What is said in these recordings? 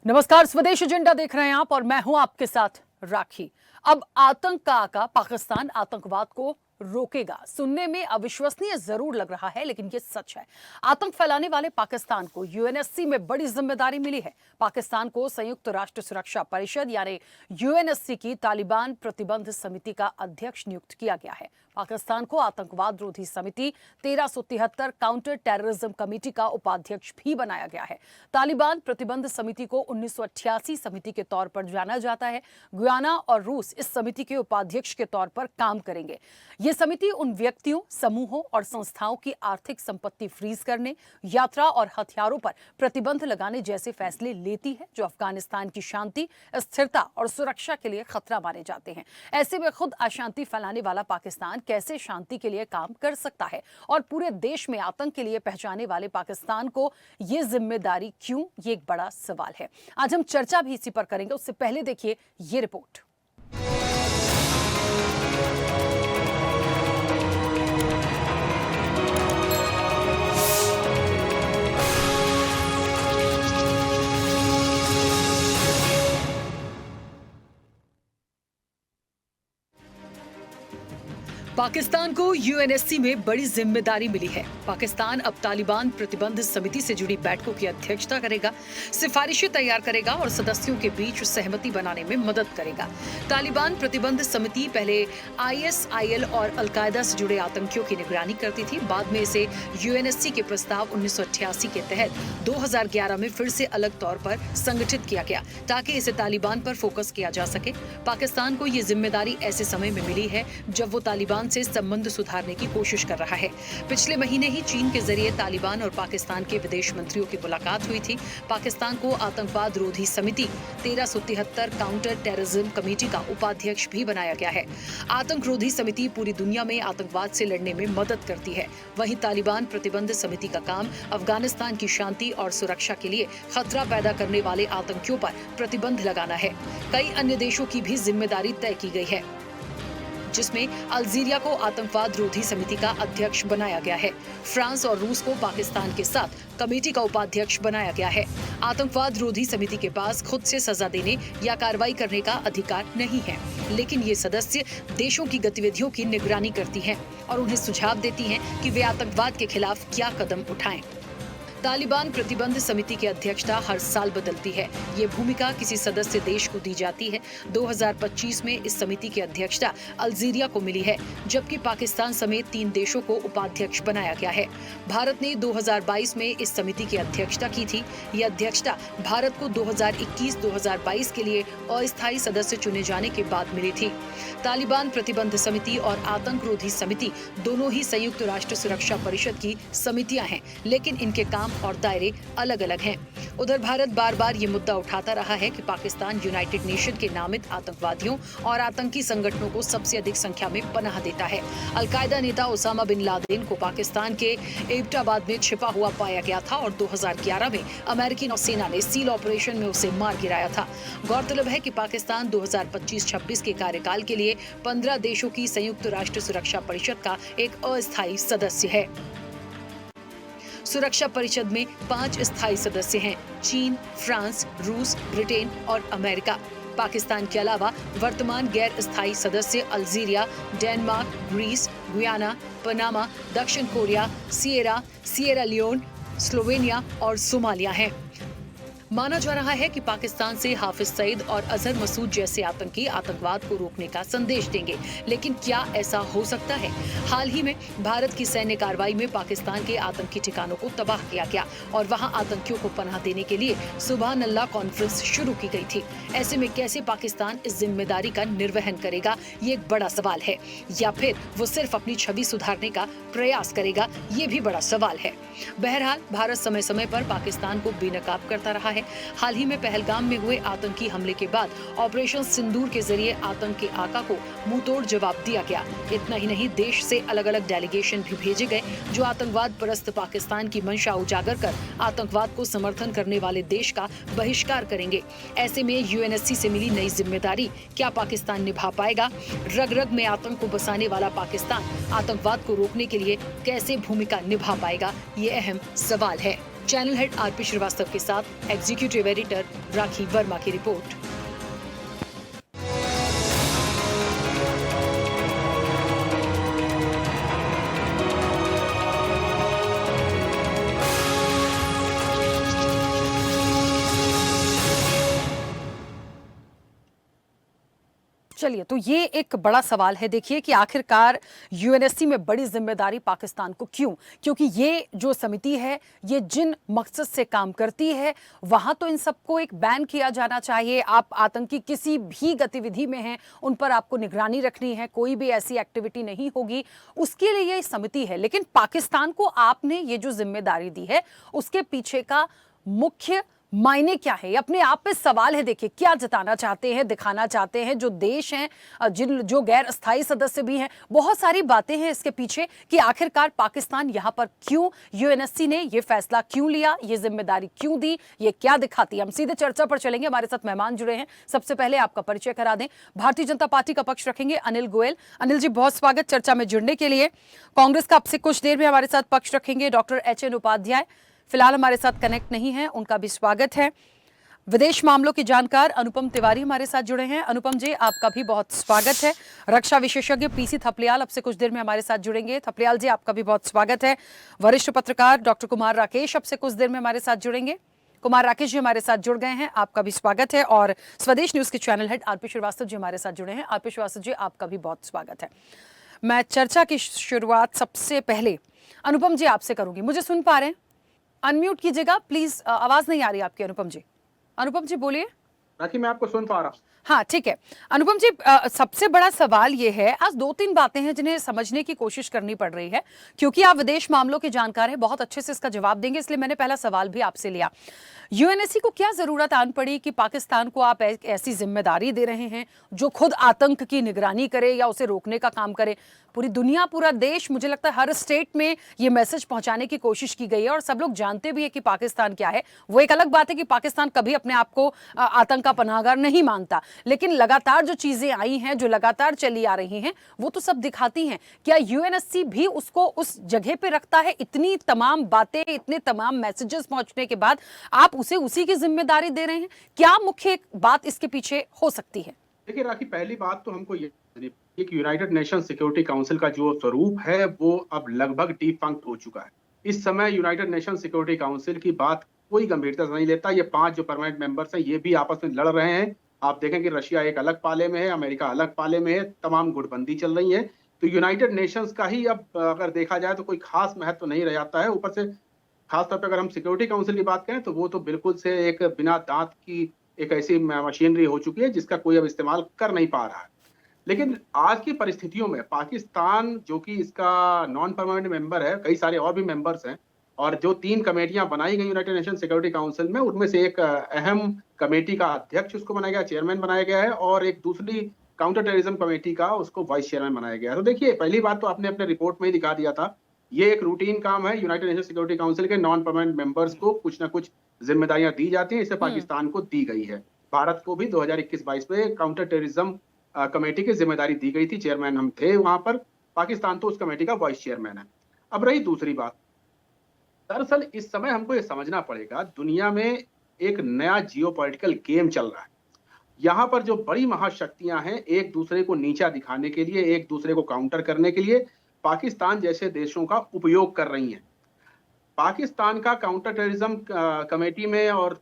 नमस्कार, स्वदेश एजेंडा देख रहे हैं आप और मैं हूं आपके साथ राखी। अब आतंक का आका पाकिस्तान आतंकवाद को रोकेगा। सुनने में अविश्वसनीय जरूर लग रहा है, लेकिन ये सच है। आतंक फैलाने वाले पाकिस्तान को यूएनएससी में बड़ी जिम्मेदारी मिली है। पाकिस्तान को संयुक्त राष्ट्र सुरक्षा परिषद यानी यूएनएससी की तालिबान प्रतिबंध समिति का अध्यक्ष नियुक्त किया गया है। पाकिस्तान को आतंकवाद रोधी समिति 1373 काउंटर टेररिज्म कमेटी का उपाध्यक्ष भी बनाया गया है। तालिबान प्रतिबंध समिति को 1988 समिति के तौर पर जाना जाता है। गुयाना और रूस इस समिति के उपाध्यक्ष के तौर पर काम करेंगे। ये समिति उन व्यक्तियों, समूहों और संस्थाओं की आर्थिक संपत्ति फ्रीज करने, यात्रा और हथियारों पर प्रतिबंध लगाने जैसे फैसले लेती है जो अफगानिस्तान की शांति, स्थिरता और सुरक्षा के लिए खतरा माने जाते हैं। ऐसे में खुद अशांति फैलाने वाला पाकिस्तान कैसे शांति के लिए काम कर सकता है और पूरे देश में आतंक के लिए पहचाने वाले पाकिस्तान को ये जिम्मेदारी क्यों, ये एक बड़ा सवाल है। आज हम चर्चा भी इसी पर करेंगे। उससे पहले देखिए ये रिपोर्ट। पाकिस्तान को यूएनएससी में बड़ी जिम्मेदारी मिली है। पाकिस्तान अब तालिबान प्रतिबंध समिति से जुड़ी बैठकों की अध्यक्षता करेगा, सिफारिशें तैयार करेगा और सदस्यों के बीच सहमति बनाने में मदद करेगा। तालिबान प्रतिबंध समिति पहले आईएसआईएल और अलकायदा से जुड़े आतंकियों की निगरानी करती थी। बाद में इसे यूएनएससी के प्रस्ताव 1988 के तहत 2011 में फिर से अलग तौर पर संगठित किया गया ताकि इसे तालिबान पर फोकस किया जा सके। पाकिस्तान को ये जिम्मेदारी ऐसे समय में मिली है जब वो तालिबान से संबंध सुधारने की कोशिश कर रहा है। पिछले महीने ही चीन के जरिए तालिबान और पाकिस्तान के विदेश मंत्रियों की मुलाकात हुई थी। पाकिस्तान को आतंकवाद रोधी समिति 1373 काउंटर टेररिज्म कमेटी का उपाध्यक्ष भी बनाया गया है। आतंक रोधी समिति पूरी दुनिया में आतंकवाद से लड़ने में मदद करती है। वहीं तालिबान प्रतिबंध समिति का काम अफगानिस्तान की शांति और सुरक्षा के लिए खतरा पैदा करने वाले आतंकियों पर प्रतिबंध लगाना है। कई अन्य देशों की भी जिम्मेदारी तय की गई है, जिसमें अल्जीरिया को आतंकवाद रोधी समिति का अध्यक्ष बनाया गया है। फ्रांस और रूस को पाकिस्तान के साथ कमेटी का उपाध्यक्ष बनाया गया है। आतंकवाद रोधी समिति के पास खुद से सजा देने या कार्रवाई करने का अधिकार नहीं है, लेकिन ये सदस्य देशों की गतिविधियों की निगरानी करती हैं और उन्हें सुझाव देती हैं कि वे आतंकवाद के खिलाफ क्या कदम उठाएं। तालिबान प्रतिबंध समिति की अध्यक्षता हर साल बदलती है। ये भूमिका किसी सदस्य देश को दी जाती है। 2025 में इस समिति की अध्यक्षता अल्जीरिया को मिली है, जबकि पाकिस्तान समेत 3 देशों को उपाध्यक्ष बनाया गया है। भारत ने 2022 में इस समिति की अध्यक्षता की थी। ये अध्यक्षता भारत को 2021-2022 के लिए अस्थायी सदस्य चुने जाने के बाद मिली थी। तालिबान प्रतिबंध समिति और आतंक रोधी समिति दोनों ही संयुक्त राष्ट्र सुरक्षा परिषद की समितियां हैं, लेकिन इनके काम और दायरे अलग अलग हैं। उधर भारत बार बार ये मुद्दा उठाता रहा है कि पाकिस्तान यूनाइटेड नेशन के नामित आतंकवादियों और आतंकी संगठनों को सबसे अधिक संख्या में पनाह देता है। अलकायदा नेता ओसामा बिन लादेन को पाकिस्तान के एबटाबाद में छिपा हुआ पाया गया था और 2011 में अमेरिकी नौसेना ने सील ऑपरेशन में उसे मार गिराया था। गौरतलब है कि पाकिस्तान 2025-26 के कार्यकाल के लिए 15 देशों की संयुक्त राष्ट्र सुरक्षा परिषद का एक अस्थायी सदस्य है। सुरक्षा परिषद में 5 स्थायी सदस्य हैं: चीन, फ्रांस, रूस, ब्रिटेन और अमेरिका। पाकिस्तान के अलावा वर्तमान गैर स्थायी सदस्य Algeria, Denmark, Greece, Guyana, Panama, दक्षिण कोरिया, सिएरा लियोन, स्लोवेनिया और सोमालिया हैं। माना जा रहा है कि पाकिस्तान से हाफिज सईद और अजहर मसूद जैसे आतंकी आतंकवाद को रोकने का संदेश देंगे, लेकिन क्या ऐसा हो सकता है? हाल ही में भारत की सैन्य कार्रवाई में पाकिस्तान के आतंकी ठिकानों को तबाह किया गया और वहां आतंकियों को पनाह देने के लिए सुबहान अल्लाह कॉन्फ्रेंस शुरू की गई थी। ऐसे में कैसे पाकिस्तान इस जिम्मेदारी का निर्वहन करेगा, ये एक बड़ा सवाल है, या फिर वो सिर्फ अपनी छवि सुधारने का प्रयास करेगा, ये भी बड़ा सवाल है। बहरहाल भारत समय समय पर पाकिस्तान को बेनकाब करता रहा है। हाल ही में पहलगाम में हुए आतंकी हमले के बाद ऑपरेशन सिंदूर के जरिए आतंक के आका को मुंहतोड़ जवाब दिया गया। इतना ही नहीं, देश से अलग अलग डेलीगेशन भी भेजे गए जो आतंकवाद परस्त पाकिस्तान की मंशा उजागर कर आतंकवाद को समर्थन करने वाले देश का बहिष्कार करेंगे। ऐसे में यूएनएससी से मिली नई जिम्मेदारी क्या पाकिस्तान निभा पाएगा? रग रग में आतंक को बसाने वाला पाकिस्तान आतंकवाद को रोकने के लिए कैसे भूमिका निभा पाएगा, ये अहम सवाल है। चैनल हेड आरपी श्रीवास्तव के साथ एग्जीक्यूटिव एडिटर राखी वर्मा की रिपोर्ट। चलिए, तो ये एक बड़ा सवाल है देखिए कि आखिरकार यूएनएससी में बड़ी जिम्मेदारी पाकिस्तान को क्यों? क्योंकि ये जो समिति है, ये जिन मकसद से काम करती है, वहां तो इन सबको एक बैन किया जाना चाहिए। आप आतंकी किसी भी गतिविधि में हैं, उन पर आपको निगरानी रखनी है, कोई भी ऐसी एक्टिविटी नहीं होगी, उसके लिए ये समिति है। लेकिन पाकिस्तान को आपने ये जो जिम्मेदारी दी है, उसके पीछे का मुख्य मायने क्या है? अपने आप पे सवाल है। देखिए, क्या जताना चाहते हैं, दिखाना चाहते हैं जो देश हैं, जो गैर अस्थायी सदस्य भी हैं, बहुत सारी बातें हैं इसके पीछे कि आखिरकार पाकिस्तान यहां पर क्यों, यूएनएससी ने यह फैसला क्यों लिया, ये जिम्मेदारी क्यों दी, ये क्या दिखाती है। हम सीधे चर्चा पर चलेंगे। हमारे साथ मेहमान जुड़े हैं। सबसे पहले आपका परिचय करा दें। भारतीय जनता पार्टी का पक्ष रखेंगे अनिल गोयल। अनिल जी, बहुत स्वागत चर्चा में जुड़ने के लिए। कांग्रेस का अब से कुछ देर में हमारे साथ पक्ष रखेंगे डॉक्टर एच.एन. उपाध्याय, फिलहाल हमारे साथ कनेक्ट नहीं है, उनका भी स्वागत है। विदेश मामलों के जानकार अनुपम तिवारी हमारे साथ जुड़े हैं। अनुपम जी, आपका भी बहुत स्वागत है। रक्षा विशेषज्ञ पीसी थपलियाल अब से कुछ देर में हमारे साथ जुड़ेंगे। थपलियाल जी, आपका भी बहुत स्वागत है। वरिष्ठ पत्रकार डॉक्टर कुमार राकेश अब से कुछ देर में हमारे साथ जुड़ेंगे। कुमार राकेश जी हमारे साथ जुड़ गए हैं, आपका भी स्वागत है। और स्वदेश न्यूज के channel head RP Srivastava ji हमारे साथ जुड़े हैं। आरपी श्रीवास्तव जी, आपका भी बहुत स्वागत है। मैं चर्चा की शुरुआत सबसे पहले अनुपम जी आपसे करूंगी। मुझे सुन पा रहे हैं? अनम्यूट कीजिएगा प्लीज, आवाज नहीं आ रही आपकी। अनुपम जी, अनुपम जी बोलिए। राखी, मैं आपको सुन पा रहा हूं। हाँ, ठीक है। अनुपम जी, सबसे बड़ा सवाल ये है, आज दो तीन बातें हैं जिन्हें समझने की कोशिश करनी पड़ रही है, क्योंकि आप विदेश मामलों के जानकार हैं, बहुत अच्छे से इसका जवाब देंगे, इसलिए मैंने पहला सवाल भी आपसे लिया। यूएनएससी को क्या जरूरत आन पड़ी कि पाकिस्तान को आप ऐसी जिम्मेदारी दे रहे हैं जो खुद आतंक की निगरानी करे या उसे रोकने का काम करे? पूरी दुनिया, पूरा देश, मुझे लगता है हर स्टेट में ये मैसेज पहुंचाने की कोशिश की गई है और सब लोग जानते भी है कि पाकिस्तान क्या है। वो एक अलग बात है कि पाकिस्तान कभी अपने आप को आतंक का पनाहगार नहीं मानता, लेकिन लगातार जो चीजें आई हैं, जो लगातार चली आ रही हैं, वो तो सब दिखाती हैं। क्या यूएनएससी भी उसको उस जगह पे रखता है? इतनी तमाम बातें, इतने तमाम मैसेजेस पहुंचने के बाद आप उसे उसी की जिम्मेदारी दे रहे हैं? क्या मुख्य बात इसके पीछे हो सकती है? देखिए राखी, पहली बात तो हमको ये कि यूनाइटेड नेशन सिक्योरिटी काउंसिल का जो स्वरूप है वो अब लगभग डिफंक्ट हो चुका है। इस समय यूनाइटेड नेशन सिक्योरिटी काउंसिल की बात कोई गंभीरता से नहीं लेता। ये 5 जो परमानेंट मेंबर्स हैं, ये भी आपस में लड़ रहे हैं। आप देखें कि रशिया एक अलग पाले में है, अमेरिका अलग पाले में है, तमाम गुटबंदी चल रही है। तो यूनाइटेड नेशंस का ही अब अगर देखा जाए तो कोई खास महत्व नहीं रह जाता है। ऊपर से खासतौर पर अगर हम सिक्योरिटी काउंसिल की बात करें तो वो तो बिल्कुल से एक बिना दांत की एक ऐसी मशीनरी हो चुकी है जिसका कोई अब इस्तेमाल कर नहीं पा रहा है। लेकिन आज की परिस्थितियों में पाकिस्तान, जो कि इसका नॉन परमानेंट मेंबर है, कई सारे और भी मेंबर्स हैं, और जो 3 कमेटियां बनाई गई यूनाइटेड नेशन सिक्योरिटी काउंसिल में, उनमें से एक अहम कमेटी का अध्यक्ष उसको बनाया गया, चेयरमैन बनाया गया है, और एक दूसरी काउंटर टेररिज्म कमेटी का उसको वाइस चेयरमैन बनाया गया है। तो देखिए, पहली बात तो आपने अपने रिपोर्ट में ही दिखा दिया था, ये एक रूटीन काम है। यूनाइटेड नेशन सिक्योरिटी काउंसिल के नॉन परमानेंट मेंबर्स को कुछ ना कुछ जिम्मेदारियां दी जाती हैं। इससे पाकिस्तान को दी गई है। भारत को भी 2021-22 में काउंटर टेररिज्म कमेटी की जिम्मेदारी दी गई थी, चेयरमैन हम थे वहां पर। पाकिस्तान तो उस कमेटी का वाइस चेयरमैन है। अब रही दूसरी बात, दरअसल इस समय हमको ये समझना पड़ेगा, दुनिया में एक नया जियोपॉलिटिकल गेम चल रहा है। यहाँ पर जो बड़ी महाशक्तियां हैं, एक दूसरे को नीचा दिखाने के लिए, एक दूसरे को काउंटर करने के लिए पाकिस्तान जैसे देशों का उपयोग कर रही हैं। पाकिस्तान का काउंटर टेररिज्म कमेटी में और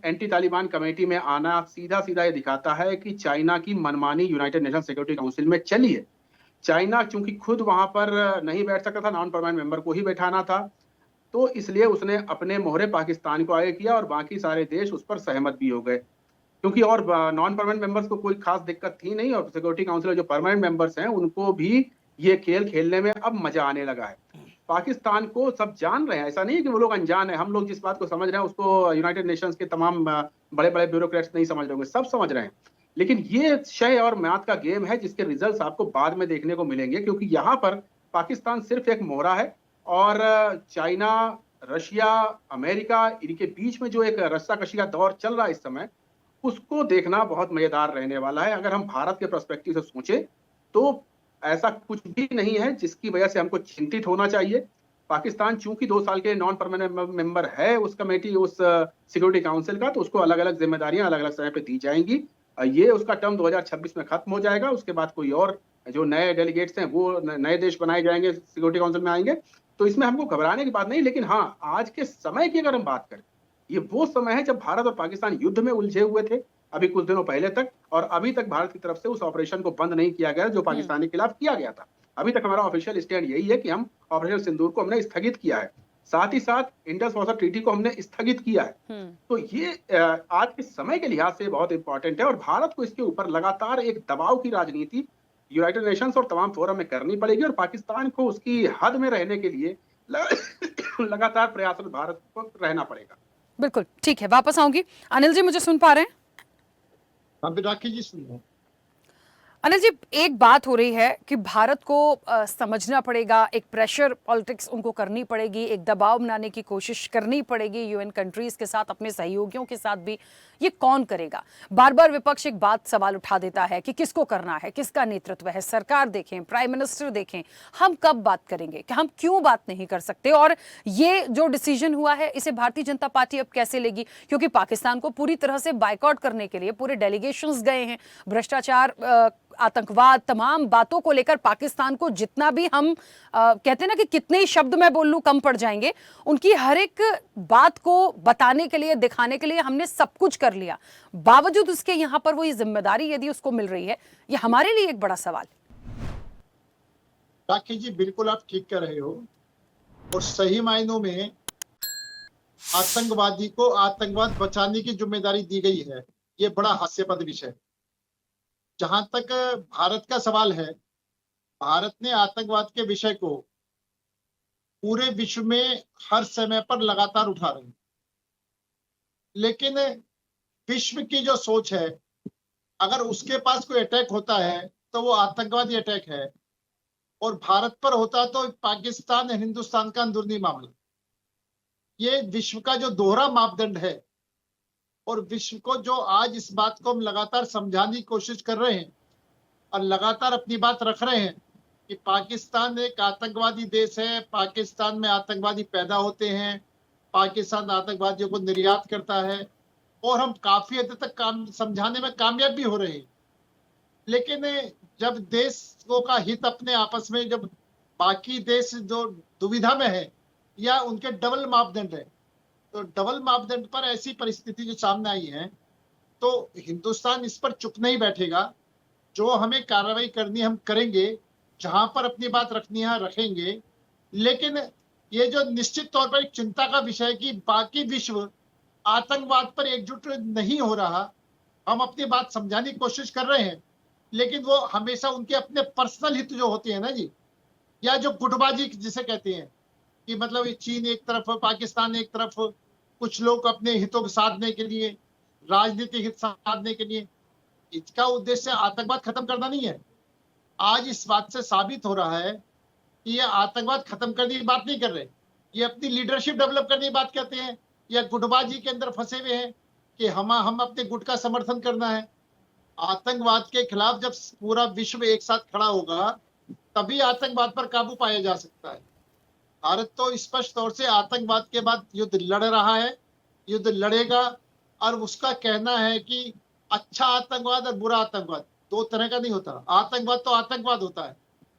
एंटी तालिबान कमेटी में आना सीधा सीधा ये दिखाता है कि चाइना की मनमानी यूनाइटेड नेशन सिक्योरिटी काउंसिल में चली है। चाइना चूंकि खुद वहां पर नहीं बैठ सकता था, नॉन परमानेंट मेंबर को ही बैठाना था, तो इसलिए उसने अपने मोहरे पाकिस्तान को आगे किया और बाकी सारे देश उस पर सहमत भी हो गए, क्योंकि और नॉन परमानेंट मेंबर्स को कोई खास दिक्कत थी नहीं, और सिक्योरिटी काउंसिल में जो परमानेंट मेंबर्स हैं उनको भी ये खेल खेलने में अब मजा आने लगा है। पाकिस्तान को सब जान रहे हैं, ऐसा नहीं है कि वो लोग अनजान है। हम लोग जिस बात को समझ रहे हैं उसको यूनाइटेड नेशंस के तमाम बड़े बड़े ब्यूरोक्रेट्स नहीं समझ रहे होंगे, सब समझ रहे हैं। लेकिन ये शय और म्याद का गेम है जिसके रिजल्ट्स आपको बाद में देखने को मिलेंगे, क्योंकि यहाँ पर पाकिस्तान सिर्फ एक मोहरा है और चाइना, रशिया, अमेरिका, इनके बीच में जो एक रस्साकशी का दौर चल रहा है इस समय, उसको देखना बहुत मजेदार रहने वाला है। अगर हम भारत के पर्सपेक्टिव से सोचें तो ऐसा कुछ भी नहीं है जिसकी वजह से हमको चिंतित होना चाहिए। पाकिस्तान चूंकि 2 साल के नॉन परमानेंट मेंबर है उस कमेटी, उस सिक्योरिटी काउंसिल का, तो उसको अलग अलग जिम्मेदारियां अलग अलग समय पे दी जाएंगी। ये उसका टर्म 2026 में खत्म हो जाएगा। उसके बाद कोई और जो नए डेलीगेट्स हैं वो नए देश बनाए जाएंगे, सिक्योरिटी काउंसिल में आएंगे। तो इसमें हमको घबराने की बात नहीं, लेकिन हाँ, आज के समय की अगर हम बात करें, ये वो समय है जब भारत और पाकिस्तान युद्ध में उलझे हुए थे अभी कुछ दिनों पहले तक, और अभी तक भारत की तरफ से उस ऑपरेशन को बंद नहीं किया गया जो पाकिस्तान के खिलाफ किया गया था। अभी तक हमारा ऑफिशियल स्टैंड यही है कि हम ऑपरेशन सिंदूर को हमने स्थगित किया है, साथ ही साथ इंडस वाटर ट्रीटी को हमने स्थगित किया है। तो ये आज के समय के लिहाज से बहुत इंपॉर्टेंट है, और भारत को इसके ऊपर लगातार एक दबाव की राजनीति यूनाइटेड नेशंस और तमाम फोरम में करनी पड़ेगी, और पाकिस्तान को उसकी हद में रहने के लिए लगातार प्रयासरत भारत को रहना पड़ेगा। बिल्कुल ठीक है, वापस आऊंगी। अनिल जी, मुझे सुन पा रहे हैं? हाँ राखी जी, सुन रहा हूं। अनिल जी, एक बात हो रही है कि भारत को समझना पड़ेगा, एक प्रेशर पॉलिटिक्स उनको करनी पड़ेगी, एक दबाव बनाने की कोशिश करनी पड़ेगी यूएन कंट्रीज के साथ, अपने सहयोगियों के साथ भी। ये कौन करेगा? बार बार विपक्ष एक बात सवाल उठा देता है कि किसको करना है, किसका नेतृत्व है। सरकार देखें, प्राइम मिनिस्टर देखें, हम कब बात करेंगे, कि हम क्यों बात नहीं कर सकते? और ये जो डिसीजन हुआ है इसे भारतीय जनता पार्टी अब कैसे लेगी? क्योंकि पाकिस्तान को पूरी तरह से बायकॉट करने के लिए पूरे डेलीगेशंस गए हैं। भ्रष्टाचार, आतंकवाद, तमाम बातों को लेकर पाकिस्तान को जितना भी हम कहते हैं ना कि कितने ही शब्द मैं बोल लूं कम पड़ जाएंगे, उनकी हर एक बात को बताने के लिए, दिखाने के लिए हमने सब कुछ कर लिया। बावजूद उसके यहां पर वो ये जिम्मेदारी यदि उसको मिल रही है, ये हमारे लिए एक बड़ा सवाल है। राखी जी, बिल्कुल आप ठीक कह रहे हो, और सही मायनों में आतंकवादी को आतंकवाद बचाने की जिम्मेदारी दी गई है। ये बड़ा हास्यास्पद विषय है। जहां तक भारत का सवाल है, भारत ने आतंकवाद के विषय को पूरे विश्व में हर समय पर लगातार उठा रहे हैं, लेकिन विश्व की जो सोच है, अगर उसके पास कोई अटैक होता है तो वो आतंकवादी अटैक है, और भारत पर होता तो पाकिस्तान और हिंदुस्तान का अंदरूनी मामला। ये विश्व का जो दोहरा मापदंड है, और विश्व को जो आज इस बात को हम लगातार समझाने की कोशिश कर रहे हैं और लगातार अपनी बात रख रहे हैं कि पाकिस्तान एक आतंकवादी देश है, पाकिस्तान में आतंकवादी पैदा होते हैं, पाकिस्तान आतंकवादियों को निर्यात करता है, और हम काफी हद तक काम समझाने में कामयाब भी हो रहे हैं। लेकिन जब देशों का हित अपने आपस में, जब बाकी देश जो दुविधा में है या उनके डबल मापदंड है, तो डबल मापदंड पर ऐसी परिस्थिति जो सामने आई है, तो हिंदुस्तान इस पर चुप नहीं बैठेगा। जो हमें कार्रवाई करनी है हम करेंगे, जहां पर अपनी बात रखनी है रखेंगे। लेकिन ये जो निश्चित तौर पर एक चिंता का विषय है कि बाकी विश्व आतंकवाद पर एकजुट नहीं हो रहा। हम अपनी बात समझाने की कोशिश कर रहे हैं, लेकिन वो हमेशा उनके अपने पर्सनल हित जो होते हैं ना जी, या जो गुटबाजी जिसे कहते हैं, कि मतलब चीन एक तरफ, पाकिस्तान एक तरफ, कुछ लोग अपने हितों को साधने के लिए, राजनीतिक हित साधने के लिए, इसका उद्देश्य आतंकवाद खत्म करना नहीं है। आज इस बात से साबित हो रहा है कि ये आतंकवाद खत्म करने की बात नहीं कर रहे, ये अपनी लीडरशिप डेवलप करने की बात कहते हैं, या गुटबाजी के अंदर फंसे हुए हैं कि हम अपने गुट का समर्थन करना है। आतंकवाद के खिलाफ जब पूरा विश्व एक साथ खड़ा होगा, तभी आतंकवाद पर काबू पाया जा सकता है। भारत तो स्पष्ट तौर से आतंकवाद के बाद युद्ध लड़ रहा है, युद्ध लड़ेगा, और उसका कहना है कि अच्छा आतंकवाद और बुरा आतंकवाद दो तरह का नहीं होता। आतंकवाद तो आतंकवाद होता है,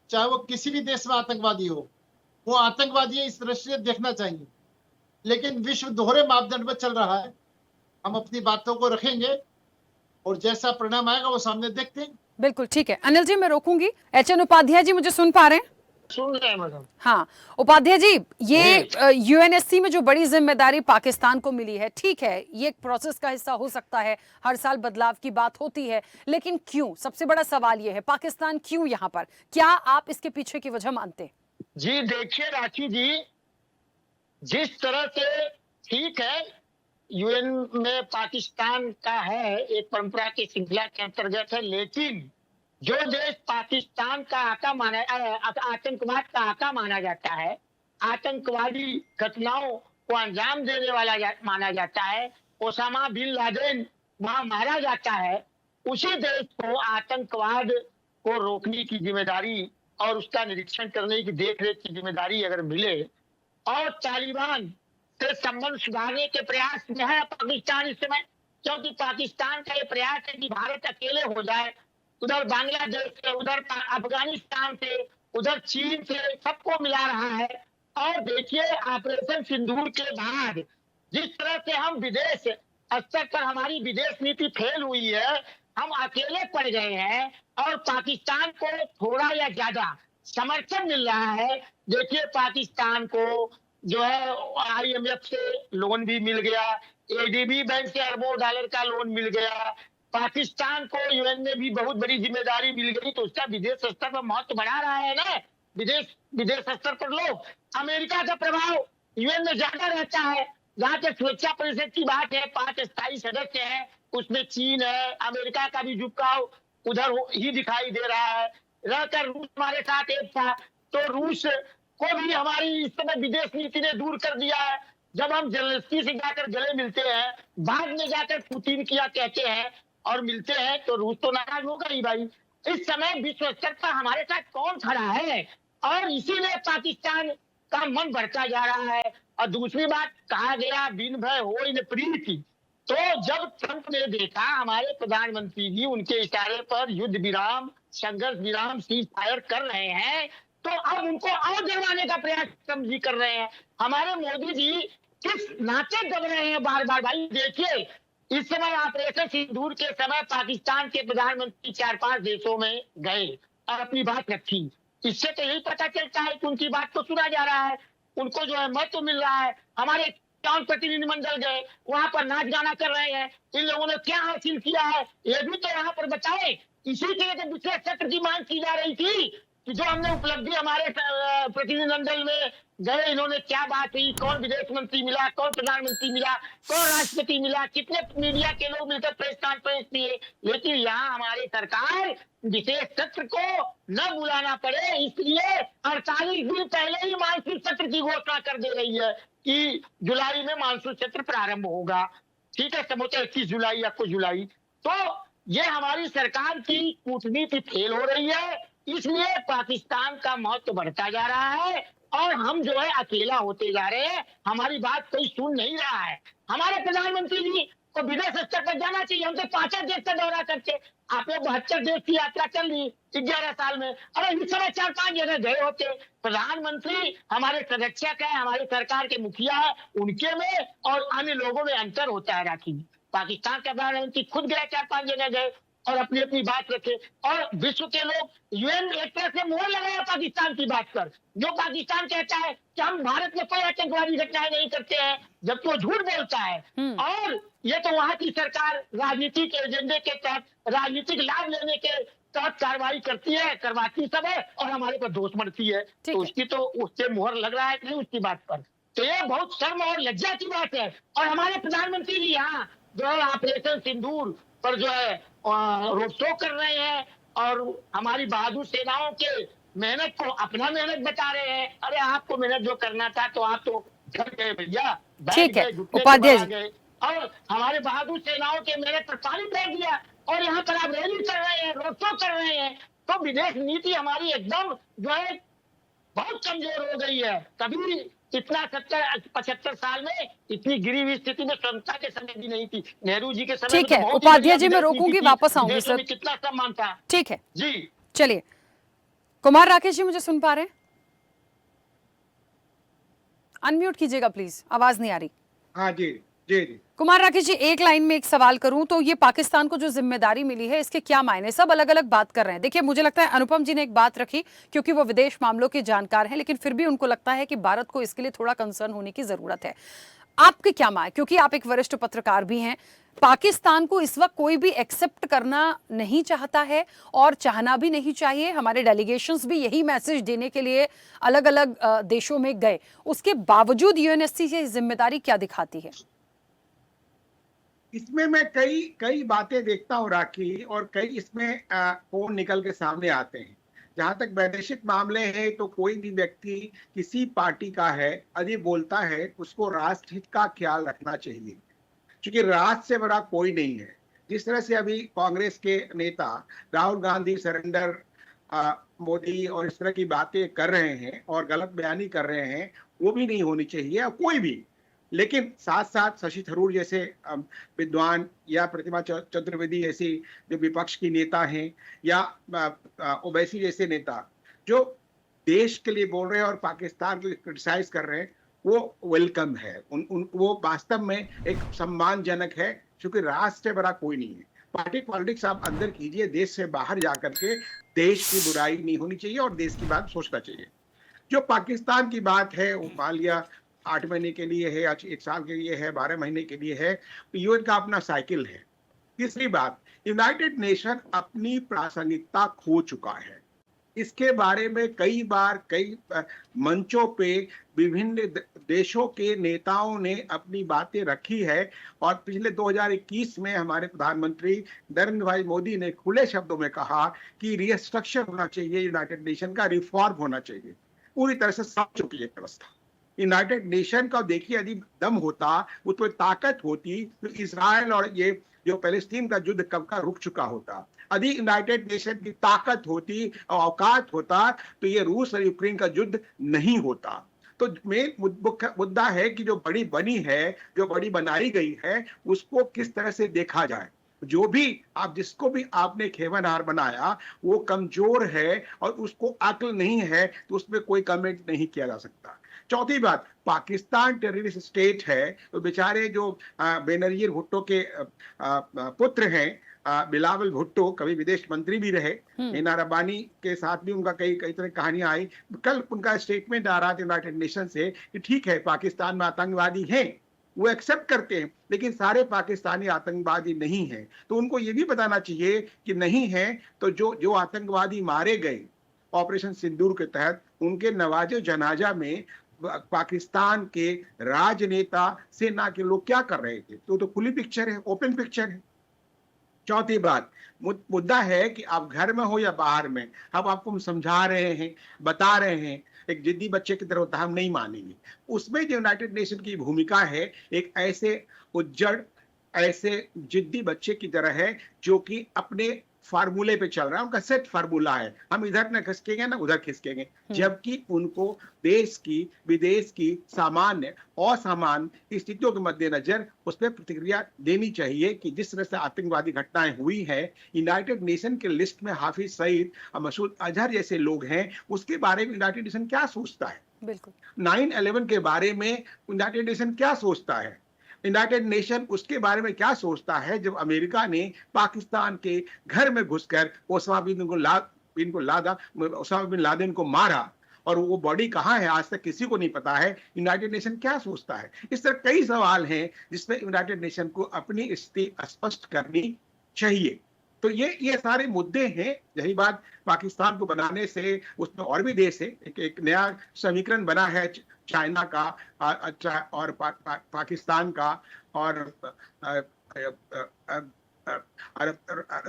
चाहे वो किसी भी देश में आतंकवादी हो, वो आतंकवादी है, इस दृष्टि से देखना चाहिए। लेकिन विश्व दोहरे मापदंड पर चल रहा है। हम अपनी बातों को रखेंगे, और जैसा परिणाम आएगा वो सामने देखते हैं। बिल्कुल ठीक है अनिल जी, मैं रोकूंगी। एचएन उपाध्याय जी, मुझे सुन पा रहे हैं? सुन रहे हैं मैडम। हाँ उपाध्याय जी, ये यूएनएससी में जो बड़ी जिम्मेदारी पाकिस्तान को मिली है, ठीक है, ये एक प्रोसेस का हिस्सा हो सकता है, हर साल बदलाव की बात होती है, लेकिन क्यों? सबसे बड़ा सवाल ये है, पाकिस्तान क्यों यहाँ पर? क्या आप इसके पीछे की वजह मानते हैं? जी देखिए राखी जी, जिस तरह से, ठीक है, यूएन में पाकिस्तान का है, एक परंपरा की श्रृंखला के अंतर्गत है, लेकिन जो देश पाकिस्तान का आका माना, आतंकवाद का आका माना जाता है, आतंकवादी घटनाओं को अंजाम देने वाला माना जाता है, ओसामा बिन लादेन वहां मारा जाता है, उसी देश को आतंकवाद को रोकने की जिम्मेदारी और उसका निरीक्षण करने की, देखरेख की जिम्मेदारी अगर मिले, और तालिबान से संबंध सुधारने के प्रयास में है पाकिस्तान इस समय, क्योंकि पाकिस्तान का ये प्रयास है कि भारत अकेले हो जाए, उधर बांग्लादेश से, उधर अफगानिस्तान से, उधर चीन से सबको मिला रहा है। और देखिए ऑपरेशन सिंदूर के बाद जिस तरह से हम विदेश स्तर पर हमारी विदेश नीति फेल हुई है, हम अकेले पड़ गए हैं और पाकिस्तान को थोड़ा या ज्यादा समर्थन मिल रहा है। देखिए पाकिस्तान को जो है IMF से लोन भी मिल गया, ADB बैंक से अरबों डॉलर का लोन मिल गया, पाकिस्तान को UN में भी बहुत बड़ी जिम्मेदारी मिल गई, तो उसका विदेश स्तर पर महत्व बढ़ा रहा है ना। विदेश स्तर पर लोग, अमेरिका का प्रभाव UN में ज्यादा रहता है। जहाँ तक सुरक्षा परिषद की बात है, 5 स्थायी सदस्य हैं, उसमें चीन है, अमेरिका का भी झुकाव उधर ही दिखाई दे रहा है। रहकर रूस हमारे साथ एक था, तो रूस को भी हमारी इस समय विदेश नीति ने दूर कर दिया है। जब हम जेलेंस्की से जाकर गले मिलते हैं, बाद में जाकर पुतिन किया कहते हैं और मिलते हैं, तो रूस तो नाराज होगा ही भाई। इस समय विश्व स्तर पर हमारे साथ कौन खड़ा है, और इसीलिए पाकिस्तान का मन बढ़ता जा रहा है। और दूसरी बात, कहा गया बिन भय होय न प्रीति, तो जब ट्रंप ने देखा हमारे प्रधानमंत्री जी उनके इशारे पर युद्ध विराम, संघर्ष विराम, सीज फायर कर रहे हैं, तो अब उनको और डरवाने का प्रयास ट्रंप जी कर रहे हैं। हमारे मोदी जी किस नाते दब रहे हैं बार बार भाई। देखिए इस समय ऑपरेशन सिंदूर के समय पाकिस्तान के प्रधानमंत्री 4-5 देशों में गए और अपनी बात रखी। इससे तो यही पता चलता है कि उनकी बात को सुना जा रहा है, उनको जो है महत्व मिल रहा है। हमारे 4 प्रतिनिधिमंडल गए, वहां पर नाच गाना कर रहे हैं। इन लोगों ने क्या हासिल किया है ये भी तो यहाँ पर बताए। इसी के लिए तो दूसरे सत्र की मांग की जा रही थी कि जो हमने उपलब्धि हमारे प्रतिनिधिमंडल में गए, इन्होंने क्या बात हुई, कौन विदेश मंत्री मिला, कौन प्रधानमंत्री मिला, कौन राष्ट्रपति मिला, कितने मीडिया के लोग मिलकर प्रेस कॉन्फ्रेंस दिए। लेकिन यहाँ हमारी सरकार विशेष सत्र को न बुलाना पड़े, इसलिए 48 दिन पहले ही मानसून सत्र की घोषणा कर दे रही है कि जुलाई में मानसून सत्र प्रारंभ होगा। ठीक है, समझते 21 जुलाई या कुछ जुलाई। तो ये हमारी सरकार की कूटनीति फेल हो रही है, इसलिए पाकिस्तान का महत्व बढ़ता जा रहा है और हम जो है अकेला होते जा रहे हैं। हमारी बात कोई सुन नहीं रहा है। हमारे प्रधानमंत्री जी को विदेश स्तर पर जाना चाहिए, हम तो 5 देश का दौरा करते। आपने 72 देश की यात्रा कर ली 11 साल में, अरे इस समय 4-5 जगह गए होते। प्रधानमंत्री हमारे संरक्षक है, हमारी सरकार के मुखिया है, उनके में और अन्य लोगों में अंतर होता है। राखी पाकिस्तान का प्रधानमंत्री खुद गए, 4-5 जगह गए और अपनी अपनी बात रखे, और विश्व के लोग UN एक तरह से मोहर लगाया पाकिस्तान की बात पर। जो पाकिस्तान कहता है कि हम भारत में कोई आतंकवादी घटनाएं नहीं करते हैं, जबकि वो झूठ बोलता है। और ये तो वहां की सरकार राजनीतिक एजेंडे के तहत, राजनीतिक लाभ लेने के तहत कार्रवाई करती है, करवाती सब है और हमारे पर दोष मरती है। तो उसकी तो उससे मोहर लग रहा है कि नहीं उसकी बात पर। तो ये बहुत शर्म और लज्जा की बात है। और हमारे प्रधानमंत्री जी यहाँ जो है ऑपरेशन सिंदूर पर जो है रोड शो कर रहे हैं और हमारी बहादुर सेनाओं के मेहनत को अपना मेहनत बता रहे हैं। अरे आपको मेहनत जो करना था तो आप तो घर गए भैया, ठीक है उपाध्याय जी, और हमारे बहादुर सेनाओं के मेहनत पर पानी फेंक दिया और यहाँ पर आप रैली कर रहे हैं, रोड शो कर रहे हैं। तो विदेश नीति हमारी एकदम जो है बहुत कमजोर हो गई है। कभी इतना 70-75 साल में इतनी गिरी हुई स्थिति में स्वतंत्रता के समय भी नहीं थी। नेहरू जी के समय ठीक है उपाध्याय जी, मैं रोकूंगी, वापस आऊंगी सर। कितना सम्मान था। ठीक है जी, चलिए। कुमार राकेश जी मुझे सुन पा रहे हैं? अनम्यूट कीजिएगा प्लीज, आवाज नहीं आ रही। हाँ जी जी जी। कुमार राकेश जी, एक लाइन में एक सवाल करूं तो ये पाकिस्तान को जो जिम्मेदारी मिली है इसके क्या मायने? सब अलग अलग बात कर रहे हैं। देखिए मुझे लगता है अनुपम जी ने एक बात रखी, क्योंकि वो विदेश मामलों के जानकार हैं, लेकिन फिर भी उनको लगता है कि भारत को इसके लिए थोड़ा कंसर्न होने की जरूरत है। आपके क्या माय, क्योंकि आप एक वरिष्ठ पत्रकार भी हैं, पाकिस्तान को इस वक्त कोई भी एक्सेप्ट करना नहीं चाहता है और चाहना भी नहीं चाहिए। हमारे डेलीगेशंस भी यही मैसेज देने के लिए अलग अलग देशों में गए, उसके बावजूद यूएनएससी की जिम्मेदारी क्या दिखाती है? इसमें मैं कई बातें देखता हूँ राखी, और कई इसमें फोन निकल के सामने आते हैं। जहां तक वैदेशिक मामले हैं तो कोई भी व्यक्ति किसी पार्टी का है यदि बोलता है उसको राष्ट्रहित का ख्याल रखना चाहिए, क्योंकि राष्ट्र से बड़ा कोई नहीं है। जिस तरह से अभी कांग्रेस के नेता राहुल गांधी सरेंडर मोदी और इस तरह की बातें कर रहे हैं और गलत बयानी कर रहे हैं, वो भी नहीं होनी चाहिए, कोई भी। लेकिन साथ साथ शशि थरूर जैसे विद्वान या प्रतिमा चतुर्वेदी जैसी जो विपक्ष की नेता हैं, या ओवैसी जैसे नेता जो देश के लिए बोल रहे हैं और पाकिस्तान को क्रिटिसाइज कर रहे हैं, वो वेलकम है। वो वास्तव में एक सम्मानजनक है, क्योंकि राष्ट्र से बड़ा कोई नहीं है। पार्टी पॉलिटिक्स आप अंदर कीजिए, देश से बाहर जाकर के देश की बुराई नहीं होनी चाहिए और देश की बात सोचना चाहिए। जो पाकिस्तान की बात है, वो मान लिया 8 महीने के लिए है, 1 साल के लिए है, 12 महीने के लिए है, यूएन का अपना साइकिल है। तीसरी बात, यूनाइटेड नेशन अपनी प्रासंगिकता खो चुका है। इसके बारे में कई बार कई मंचों पे विभिन्न देशों के नेताओं ने अपनी बातें रखी है, और पिछले 2021 में हमारे प्रधानमंत्री नरेंद्र भाई मोदी ने खुले शब्दों में कहा कि रिस्ट्रक्चर होना चाहिए, यूनाइटेड नेशन का रिफॉर्म होना चाहिए। पूरी तरह से सड़ चुकी है व्यवस्था। यूनाइटेड नेशन का देखिए, यदि दम होता, उसमें ताकत होती, तो इसराइल और ये जो पैलेस्टीन का युद्ध कब का रुक चुका होता। यदि यूनाइटेड नेशन की ताकत होती और औकात होता, तो ये रूस और यूक्रेन का युद्ध नहीं होता। तो मेन मुद्दा है कि जो बड़ी बनी है, जो बड़ी बनाई गई है, उसको किस तरह से देखा जाए। जो भी आप, जिसको भी आपने खेवनहार बनाया, वो कमजोर है और उसको अक्ल नहीं है, तो उसमें कोई कमेंट नहीं किया जा सकता। चौथी बात, पाकिस्तान टेररिस्ट स्टेट है, तो बेचारे जो बेनजीर भुट्टो के पुत्र हैं, बिलावल भुट्टो, कभी विदेश मंत्री भी रहे, मीना रब्बानी के साथ भी उनका कई तरह कहानियां आई। कल उनका स्टेटमेंट आ रहा था यूनाइटेड नेशन से कि ठीक है, पाकिस्तान में आतंकवादी हैं, वो एक्सेप्ट करते हैं, लेकिन सारे पाकिस्तानी आतंकवादी नहीं हैं। तो उनको ये भी बताना चाहिए कि नहीं है, तो जो आतंकवादी मारे गए ऑपरेशन सिंदूर के तहत, उनके नवाजे जनाजा में पाकिस्तान के राजनेता, सेना के लोग क्या कर रहे थे, तो खुली पिक्चर है, ओपन पिक्चर है। चौथी बात, मुद्दा है कि आप घर में हो या बाहर में, अब आपको हम समझा रहे हैं, बता रहे हैं, एक जिद्दी बच्चे की तरह होता है, हम नहीं मानेंगे। उसमें जो यूनाइटेड नेशन की भूमिका है, एक ऐसे उज्जड़, ऐसे जिद्दी बच्चे की तरह है, जो कि अपने फार्मूले पे चल रहा है, उनका सेट फार्मूला है, हम इधर न खिसकेंगे ना उधर खिसकेंगे। जबकि उनको देश की, विदेश की सामान्य असामान्य स्थितियों के मद्देनजर उस पर प्रतिक्रिया देनी चाहिए कि जिस तरह से आतंकवादी घटनाएं हुई है, यूनाइटेड नेशन के लिस्ट में हाफिज सईद और मसूद अजहर जैसे लोग हैं, उसके बारे में यूनाइटेड नेशन क्या सोचता है। बिल्कुल 9/11 के बारे में यूनाइटेड नेशन क्या सोचता है। यूनाइटेड नेशन उसके बारे में क्या सोचता है जब अमेरिका ने पाकिस्तान के घर में घुसकर ओसामा बिन लादेन को मारा, और वो बॉडी कहाँ है आज तक किसी को नहीं पता है। यूनाइटेड नेशन क्या सोचता है। इस तरह कई सवाल हैं जिसमें यूनाइटेड नेशन को अपनी स्थिति स्पष्ट करनी चाहिए। तो ये सारे मुद्दे हैं। यही बात पाकिस्तान को बनाने से, उसमें और भी देश है, एक नया समीकरण बना है चाइना का और पाकिस्तान का और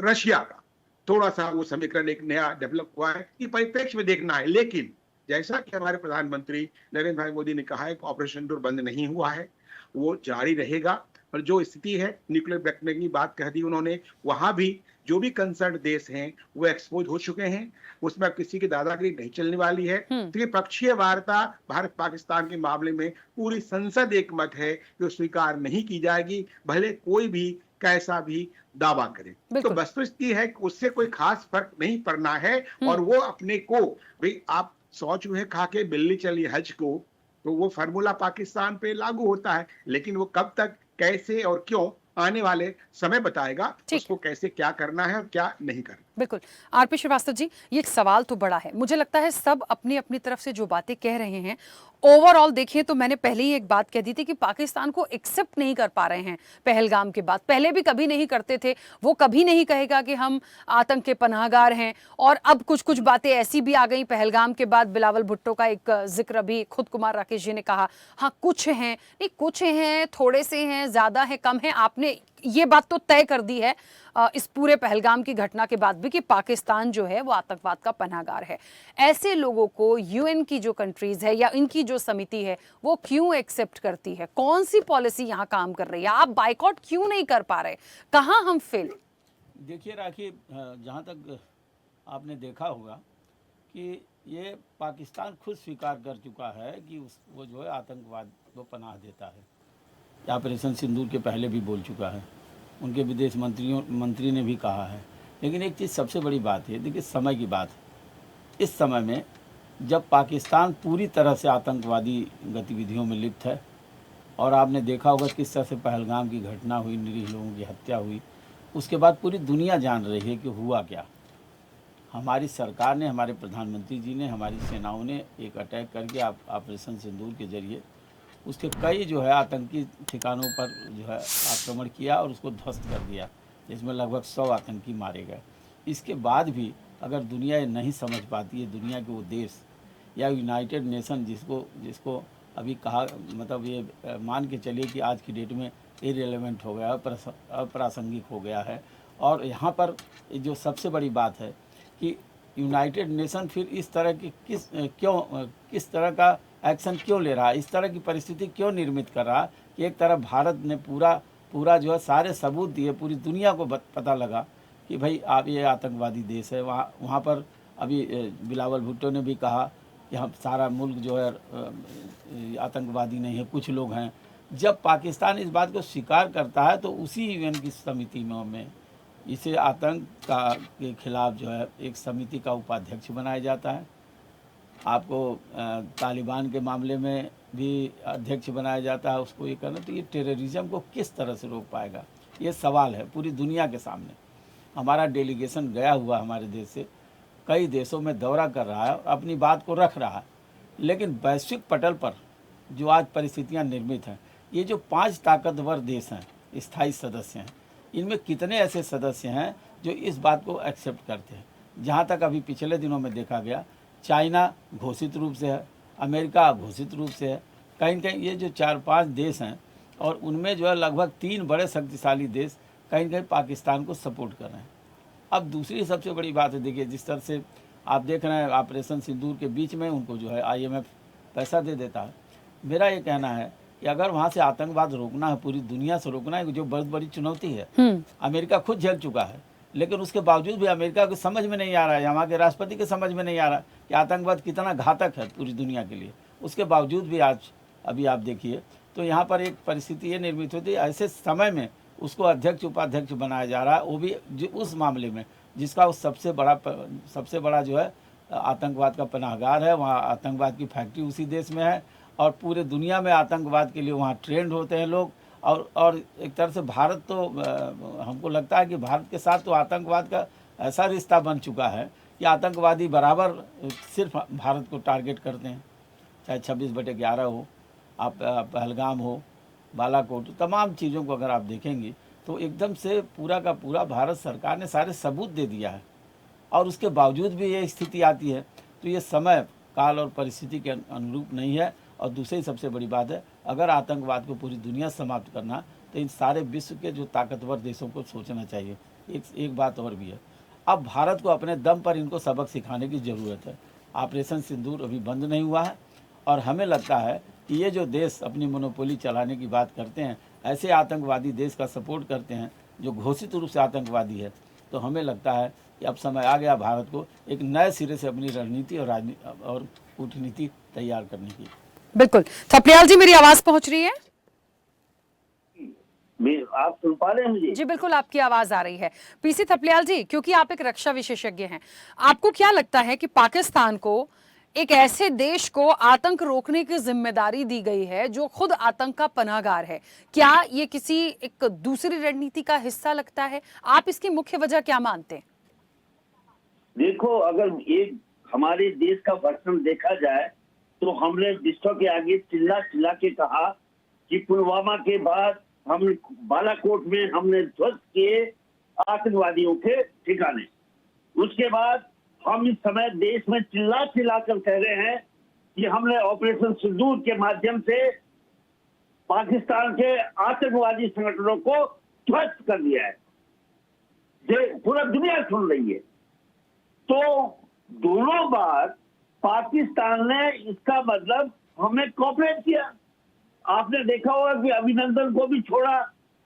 रशिया का, थोड़ा सा वो समीकरण एक नया डेवलप हुआ है, कि परिप्रेक्ष्य में देखना है। लेकिन जैसा कि हमारे प्रधानमंत्री नरेंद्र भाई मोदी ने कहा है कि ऑपरेशन सिंदूर बंद नहीं हुआ है, वो जारी रहेगा। और जो स्थिति है, न्यूक्लियर ब्लैकमेलिंग की बात कह दी उन्होंने, वहां भी जो भी कंसर्न देश हैं वो एक्सपोज हो चुके हैं, उसमें अब किसी की दादागिरी नहीं चलने वाली है। त्रिपक्षीय वार्ता भारत पाकिस्तान के मामले में पूरी संसद एक मत है कि स्वीकार नहीं की जाएगी, भले कोई भी कैसा भी दावा करे। तो वस्तुस्थिति है कि उससे कोई खास फर्क नहीं पड़ना है। और वो अपने को, भाई आप 100 चूहे खा के बिल्ली चली हज को, तो वो फार्मूला पाकिस्तान पे लागू होता है, लेकिन वो कब तक, कैसे और क्यों, आने वाले समय बताएगा उसको कैसे क्या करना है और क्या नहीं करना। बिल्कुल। आरपी श्रीवास्तव जी, ये एक सवाल तो बड़ा है। मुझे लगता है सब अपनी अपनी तरफ से जो बातें कह रहे हैं, ओवरऑल देखिए तो मैंने पहले ही एक बात कह दी थी कि पाकिस्तान को एक्सेप्ट नहीं कर पा रहे हैं पहलगाम के बाद। पहले भी कभी नहीं करते थे, वो कभी नहीं कहेगा कि हम आतंक के पनाहगार हैं। और अब कुछ कुछ बातें ऐसी भी आ गई पहलगाम के बाद। बिलावल भुट्टो का एक जिक्र अभी खुद कुमार राकेश जी ने कहा, हाँ कुछ हैं, नहीं कुछ हैं, थोड़े से हैं, ज्यादा है, कम है। आपने ये बात तो तय कर दी है इस पूरे पहलगाम की घटना के बाद भी कि पाकिस्तान जो है वो आतंकवाद का पनाहगार है। ऐसे लोगों को यूएन की जो कंट्रीज है या इनकी जो समिति है वो क्यों एक्सेप्ट करती है? कौन सी पॉलिसी यहाँ काम कर रही है? आप बाइकआउट क्यों नहीं कर पा रहे? कहाँ हम फेल? देखिए राखी, जहाँ तक आपने देखा होगा कि ये पाकिस्तान खुद स्वीकार कर चुका है कि वो जो है आतंकवाद को पनाह देता है। ऑपरेशन सिंदूर के पहले भी बोल चुका है, उनके विदेश मंत्री ने भी कहा है। लेकिन एक चीज़ सबसे बड़ी बात है, देखिए समय की बात है। इस समय में जब पाकिस्तान पूरी तरह से आतंकवादी गतिविधियों में लिप्त है, और आपने देखा होगा किस तरह से पहलगाम की घटना हुई, निरीह लोगों की हत्या हुई, उसके बाद पूरी दुनिया जान रही है कि हुआ क्या। हमारी सरकार ने, हमारे प्रधानमंत्री जी ने, हमारी सेनाओं ने एक अटैक करके ऑपरेशन सिंदूर के जरिए उसके कई जो है आतंकी ठिकानों पर जो है आक्रमण किया और उसको ध्वस्त कर दिया, जिसमें लगभग 100 आतंकी मारे गए। इसके बाद भी अगर दुनिया ये नहीं समझ पाती है, दुनिया के वो देश या यूनाइटेड नेशन जिसको अभी कहा, मतलब ये मान के चलिए कि आज की डेट में इररिलेवेंट हो गया, अप्रासंगिक हो गया है। और यहाँ पर जो सबसे बड़ी बात है कि यूनाइटेड नेशन फिर इस तरह की किस तरह का एक्शन क्यों ले रहा है, इस तरह की परिस्थिति क्यों निर्मित कर रहा है कि एक तरफ भारत ने पूरा जो है सारे सबूत दिए, पूरी दुनिया को पता लगा कि भाई आप ये आतंकवादी देश है। वहाँ पर अभी बिलावल भुट्टो ने भी कहा कि हम सारा मुल्क जो है आतंकवादी नहीं है, कुछ लोग हैं। जब पाकिस्तान इस बात को स्वीकार करता है तो उसी यूएन की समिति में इसे आतंक के खिलाफ जो है एक समिति का उपाध्यक्ष बनाया जाता है। आपको तालिबान के मामले में भी अध्यक्ष बनाया जाता है, उसको ये करना। तो ये टेररिज्म को किस तरह से रोक पाएगा, ये सवाल है पूरी दुनिया के सामने। हमारा डेलीगेशन गया हुआ हमारे देश से कई देशों में दौरा कर रहा है और अपनी बात को रख रहा है, लेकिन वैश्विक पटल पर जो आज परिस्थितियां निर्मित हैं, ये जो 5 ताकतवर देश हैं, स्थायी सदस्य हैं, इनमें कितने ऐसे सदस्य हैं जो इस बात को एक्सेप्ट करते हैं। जहाँ तक अभी पिछले दिनों में देखा गया, चाइना घोषित रूप से है, अमेरिका घोषित रूप से है, कहीं कहीं ये जो 4-5 देश हैं, और उनमें जो है लगभग 3 बड़े शक्तिशाली देश कहीं कहीं पाकिस्तान को सपोर्ट कर रहे हैं। अब दूसरी सबसे बड़ी बात है, देखिए जिस तरह से आप देख रहे हैं ऑपरेशन सिंदूर के बीच में उनको जो है IMF पैसा दे देता है। मेरा ये कहना है कि अगर वहाँ से आतंकवाद रोकना है, पूरी दुनिया से रोकना है, जो बहुत बड़ी चुनौती है, अमेरिका खुद झेल चुका है, लेकिन उसके बावजूद भी अमेरिका को समझ में नहीं आ रहा है, वहाँ के राष्ट्रपति के समझ में नहीं आ रहा कि आतंकवाद कितना घातक है पूरी दुनिया के लिए। उसके बावजूद भी आज अभी आप देखिए तो यहाँ पर एक परिस्थिति ये निर्मित होती है, ऐसे समय में उसको अध्यक्ष उपाध्यक्ष बनाया जा रहा है, वो भी उस मामले में जिसका सबसे बड़ा जो है आतंकवाद का पनाहगार है। वहाँ आतंकवाद की फैक्ट्री उसी देश में है, और पूरे दुनिया में आतंकवाद के लिए वहाँ ट्रेंड होते हैं लोग। और एक तरह से भारत तो हमको लगता है कि भारत के साथ तो आतंकवाद का ऐसा रिश्ता बन चुका है कि आतंकवादी बराबर सिर्फ भारत को टारगेट करते हैं, चाहे 26/11 हो, आप पहलगाम हो, बालाकोट, तमाम चीज़ों को अगर आप देखेंगे तो एकदम से पूरा का पूरा भारत सरकार ने सारे सबूत दे दिया है, और उसके बावजूद भी ये स्थिति आती है। तो ये समय, काल और परिस्थिति के अनुरूप नहीं है। और दूसरी सबसे बड़ी बात है, अगर आतंकवाद को पूरी दुनिया समाप्त करना तो इन सारे विश्व के जो ताकतवर देशों को सोचना चाहिए। एक बात और भी है, अब भारत को अपने दम पर इनको सबक सिखाने की ज़रूरत है। ऑपरेशन सिंदूर अभी बंद नहीं हुआ है, और हमें लगता है कि ये जो देश अपनी मोनोपोली चलाने की बात करते हैं, ऐसे आतंकवादी देश का सपोर्ट करते हैं जो घोषित रूप से आतंकवादी है, तो हमें लगता है कि अब समय आ गया भारत को एक नए सिरे से अपनी रणनीति और कूटनीति तैयार करने की। बिल्कुल। थपलियाल जी, मेरी आवाज पहुंच रही है? आप सुन पा रहे हैं मुझे? जी बिल्कुल, आपकी आवाज आ रही है। पीसी थपलियाल जी, क्योंकि आप एक रक्षा विशेषज्ञ हैं, आपको क्या लगता है कि पाकिस्तान को एक ऐसे देश को आतंक रोकने की जिम्मेदारी दी गई है जो खुद आतंक का पनाहगार है? क्या ये किसी एक दूसरी रणनीति का हिस्सा लगता है? आप इसकी मुख्य वजह क्या मानते हैं? देखो, अगर एक हमारे देश का वर्षन देखा जाए तो हमने विश्व के आगे चिल्ला के कहा कि पुलवामा के बाद हम बालाकोट में हमने ध्वस्त किए आतंकवादियों के ठिकाने। उसके बाद हम इस समय देश में चिल्ला कर कह रहे हैं कि हमने ऑपरेशन सिंदूर के माध्यम से पाकिस्तान के आतंकवादी संगठनों को ध्वस्त कर दिया है। पूरा दुनिया सुन रही है। तो दोनों बार पाकिस्तान ने इसका मतलब हमें कोऑपरेट किया। आपने देखा होगा कि अभिनंदन को भी छोड़ा,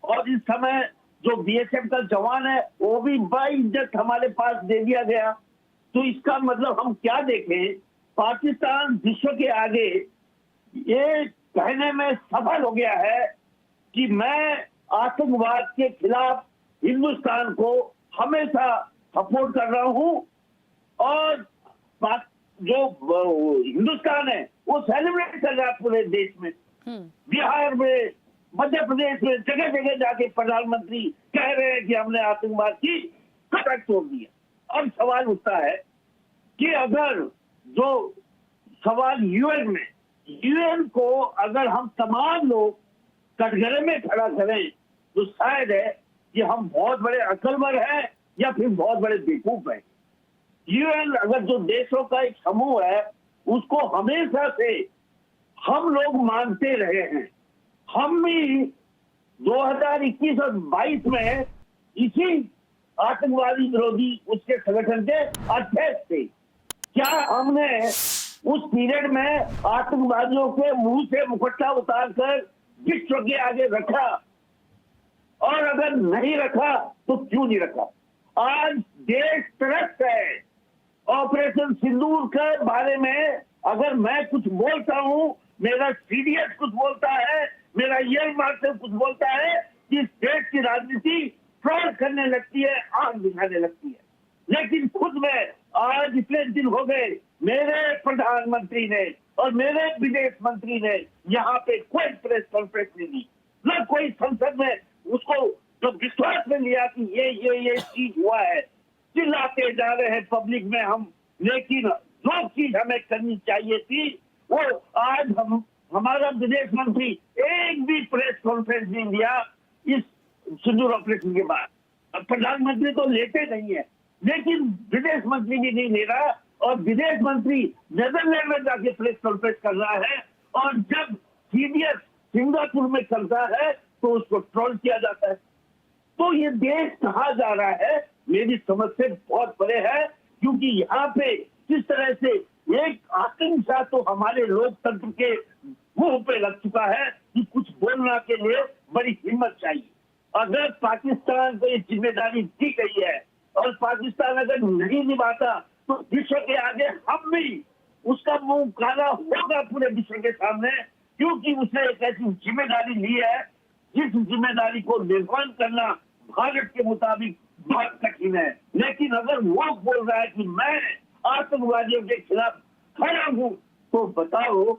और इस समय जो BSF का जवान है वो भी बाइज्जत हमारे पास दे दिया गया। तो इसका मतलब हम क्या देखें, पाकिस्तान विश्व के आगे ये कहने में सफल हो गया है कि मैं आतंकवाद के खिलाफ हिंदुस्तान को हमेशा सपोर्ट कर रहा हूं, और जो हिंदुस्तान है वो सेलिब्रेट कर रहा है पूरे देश में। बिहार में, मध्य प्रदेश में जगह जगह जाके प्रधानमंत्री कह रहे हैं कि हमने आतंकवाद की कटक तोड़ दिया। अब सवाल उठता है कि अगर जो सवाल यूएन को अगर हम तमाम लोग कटघरे में खड़ा करें तो शायद है कि हम बहुत बड़े अक्लमंद हैं या फिर बहुत बड़े बेवकूफ हैं। यूएन अगर जो देशों का एक समूह है उसको हमेशा से हम लोग मानते रहे हैं। हम भी 2021 और 22 में इसी आतंकवादी विरोधी उसके संगठन के अध्यक्ष थे। क्या हमने उस पीरियड में आतंकवादियों के मुंह से मुखट्टा उतारकर विश्व के आगे रखा? और अगर नहीं रखा तो क्यों नहीं रखा? आज देश त्रस्त है। ऑपरेशन सिंदूर के बारे में अगर मैं कुछ बोलता हूं, मेरा सीडीएस कुछ बोलता है, मेरा एयर मार्शल कुछ बोलता है कि देश की राजनीति फ्रॉड करने लगती है, आग दिखाने लगती है। लेकिन खुद में आज इतने दिन हो गए मेरे प्रधानमंत्री ने और मेरे विदेश मंत्री ने यहाँ पे कोई प्रेस कॉन्फ्रेंस नहीं दी, न कोई संसद में उसको जो विश्वास में लिया कि ये चीज हुआ है। चिल्लाते जा रहे हैं पब्लिक में हम, लेकिन जो चीज हमें करनी चाहिए थी वो आज हमारा विदेश मंत्री एक भी प्रेस कॉन्फ्रेंस नहीं लिया इस सिंदूर ऑपरेशन के बाद। अब प्रधानमंत्री तो लेते नहीं है, लेकिन विदेश मंत्री भी नहीं ले रहा, और विदेश मंत्री नेदरलैंड में जाके प्रेस कॉन्फ्रेंस कर रहा है, और जब सीडीएस सिंगापुर में करता है तो उसको ट्रोल किया जाता है। तो ये देश कहाँ जा रहा है, मेरी समझ से बहुत परे है। क्योंकि यहाँ पे किस तरह से एक आकांक्षा तो हमारे लोकतंत्र के मुंह पे लग चुका है कि कुछ बोलना के लिए बड़ी हिम्मत चाहिए। अगर पाकिस्तान को ये जिम्मेदारी दी गई है और पाकिस्तान अगर नहीं निभाता तो विश्व के आगे हम भी उसका मुंह काला होगा पूरे विश्व के सामने, क्योंकि उसने एक ऐसी जिम्मेदारी ली है जिस जिम्मेदारी को निर्वहन करना भारत के मुताबिक बहुत कठिन है। लेकिन अगर वो बोल रहा है कि मैं आतंकवादियों के खिलाफ खड़ा हूं, तो बताओ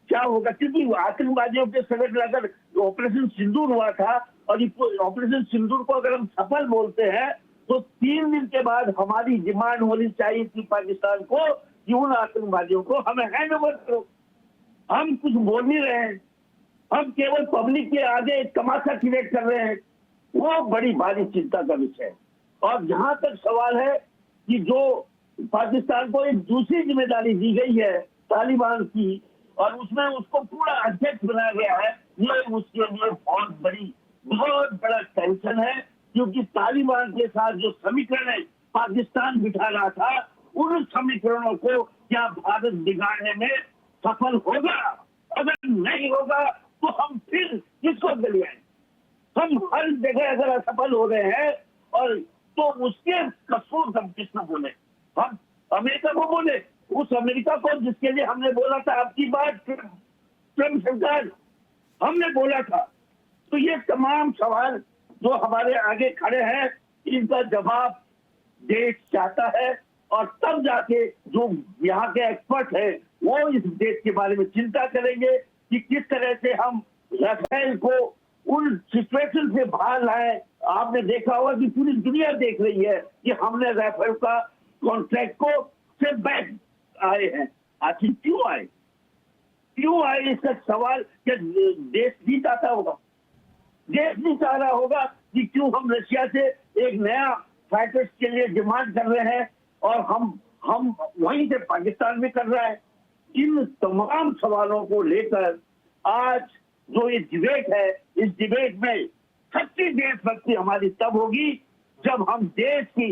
क्या होगा? क्योंकि आतंकवादियों के संगठन अगर ऑपरेशन सिंदूर हुआ था और ऑपरेशन सिंदूर को अगर हम सफल बोलते हैं तो 3 दिन के बाद हमारी डिमांड होनी चाहिए थी पाकिस्तान को कि उन आतंकवादियों को हमें हैंड ओवर करो। हम कुछ बोल नहीं रहे हैं, हम केवल पब्लिक के आगे एक तमाशा क्रिएट कर रहे हैं। वो बड़ी भारी चिंता का विषय है। और जहां तक सवाल है कि जो पाकिस्तान को एक दूसरी जिम्मेदारी दी गई है तालिबान की, और उसमें उसको पूरा अध्यक्ष बनाया गया है, ये उसके लिए बहुत बड़ा टेंशन है। क्योंकि तालिबान के साथ जो समीकरण पाकिस्तान बिठा रहा था, उन समीकरणों को क्या भारत बिगाड़ने में सफल होगा? अगर नहीं होगा तो हम फिर किसको गलियाएं? हम हर जगह अगर असफल हो रहे हैं और तो उसके कसूर हम किसको बोले? हम अमेरिका को बोले, उस अमेरिका को जिसके लिए हमने बोला था आपकी बात ट्रम्प सरकार हमने बोला था। तो ये तमाम सवाल जो हमारे आगे खड़े हैं, इनका जवाब देश चाहता है, और तब जाके जो यहाँ के एक्सपर्ट हैं वो इस देश के बारे में चिंता करेंगे कि किस तरह से हम राफेल को उन सिचुएशन से बाहर लाए। आपने देखा होगा कि पूरी दुनिया देख रही है कि हमने राफेल का कॉन्ट्रैक्ट को से बैक आए हैं। आखिर क्यों आए इसका सवाल क्या देश नहीं चाहता होगा? देश नहीं चाह रहा होगा कि क्यों हम रशिया से एक नया फाइटर्स के लिए डिमांड कर रहे हैं और हम वहीं से पाकिस्तान में कर रहा है। इन तमाम सवालों को लेकर आज जो ये डिबेट है, इस डिबेट में सच्ची देशभक्ति हमारी तब होगी जब हम देश की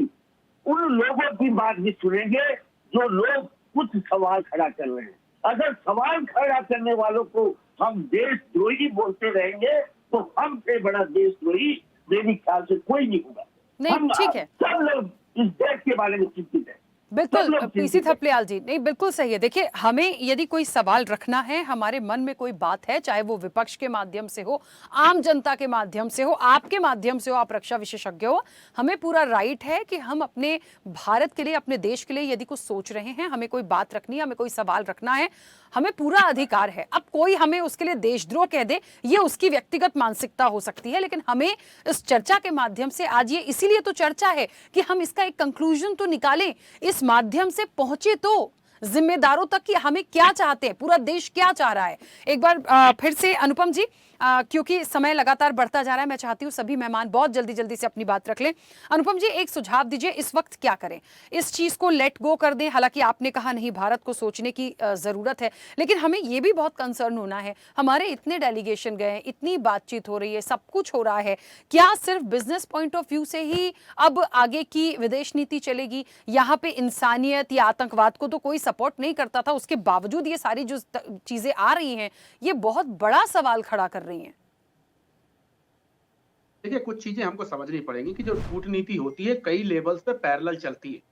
उन लोगों की बात भी सुनेंगे जो लोग कुछ सवाल खड़ा कर रहे हैं। अगर सवाल खड़ा करने वालों को हम देशद्रोही बोलते रहेंगे तो हमसे बड़ा देशद्रोही मेरे ख्याल से कोई नहीं होगा। नहीं, ठीक है। सब लोग इस देश के बारे में चिंतित है। बिल्कुल मतलब पीसी थपलियाल जी, नहीं बिल्कुल सही है। देखिए, हमें यदि कोई सवाल रखना है, हमारे मन में कोई बात है, चाहे वो विपक्ष के माध्यम से हो, आम जनता के माध्यम से हो, आपके माध्यम से हो, आप रक्षा विशेषज्ञ हो, हमें पूरा राइट है कि हम अपने भारत के लिए, अपने देश के लिए यदि कुछ सोच रहे हैं, हमें कोई बात रखनी है, हमें कोई सवाल रखना है, हमें पूरा अधिकार है। अब कोई हमें उसके लिए देशद्रोह कह दे, ये उसकी व्यक्तिगत मानसिकता हो सकती है, लेकिन हमें इस चर्चा के माध्यम से, आज ये इसीलिए तो चर्चा है कि हम इसका एक कंक्लूजन तो निकालें, इस माध्यम से पहुंचे तो जिम्मेदारों तक कि हमें क्या चाहते हैं, पूरा देश क्या चाह रहा है। एक बार फिर से अनुपम जी, क्योंकि समय लगातार बढ़ता जा रहा है, मैं चाहती हूँ सभी मेहमान बहुत जल्दी जल्दी से अपनी बात रख लें। अनुपम जी, एक सुझाव दीजिए, इस वक्त क्या करें? इस चीज को लेट गो कर दें? हालांकि आपने कहा नहीं, भारत को सोचने की जरूरत है, लेकिन हमें यह भी बहुत कंसर्न होना है। हमारे इतने डेलीगेशन गए, इतनी बातचीत हो रही है, सब कुछ हो रहा है, क्या सिर्फ बिजनेस पॉइंट ऑफ व्यू से ही अब आगे की विदेश नीति चलेगी? यहाँ पे इंसानियत या आतंकवाद को तो कोई सपोर्ट नहीं करता था, उसके बावजूद ये सारी जो चीजें आ रही हैं, ये बहुत बड़ा सवाल खड़ा कर रही हैं। देखिए, कुछ चीजें हमको समझनी पड़ेंगी कि जो कूटनीति होती है कई लेवल्स पे पैरेलल चलती है।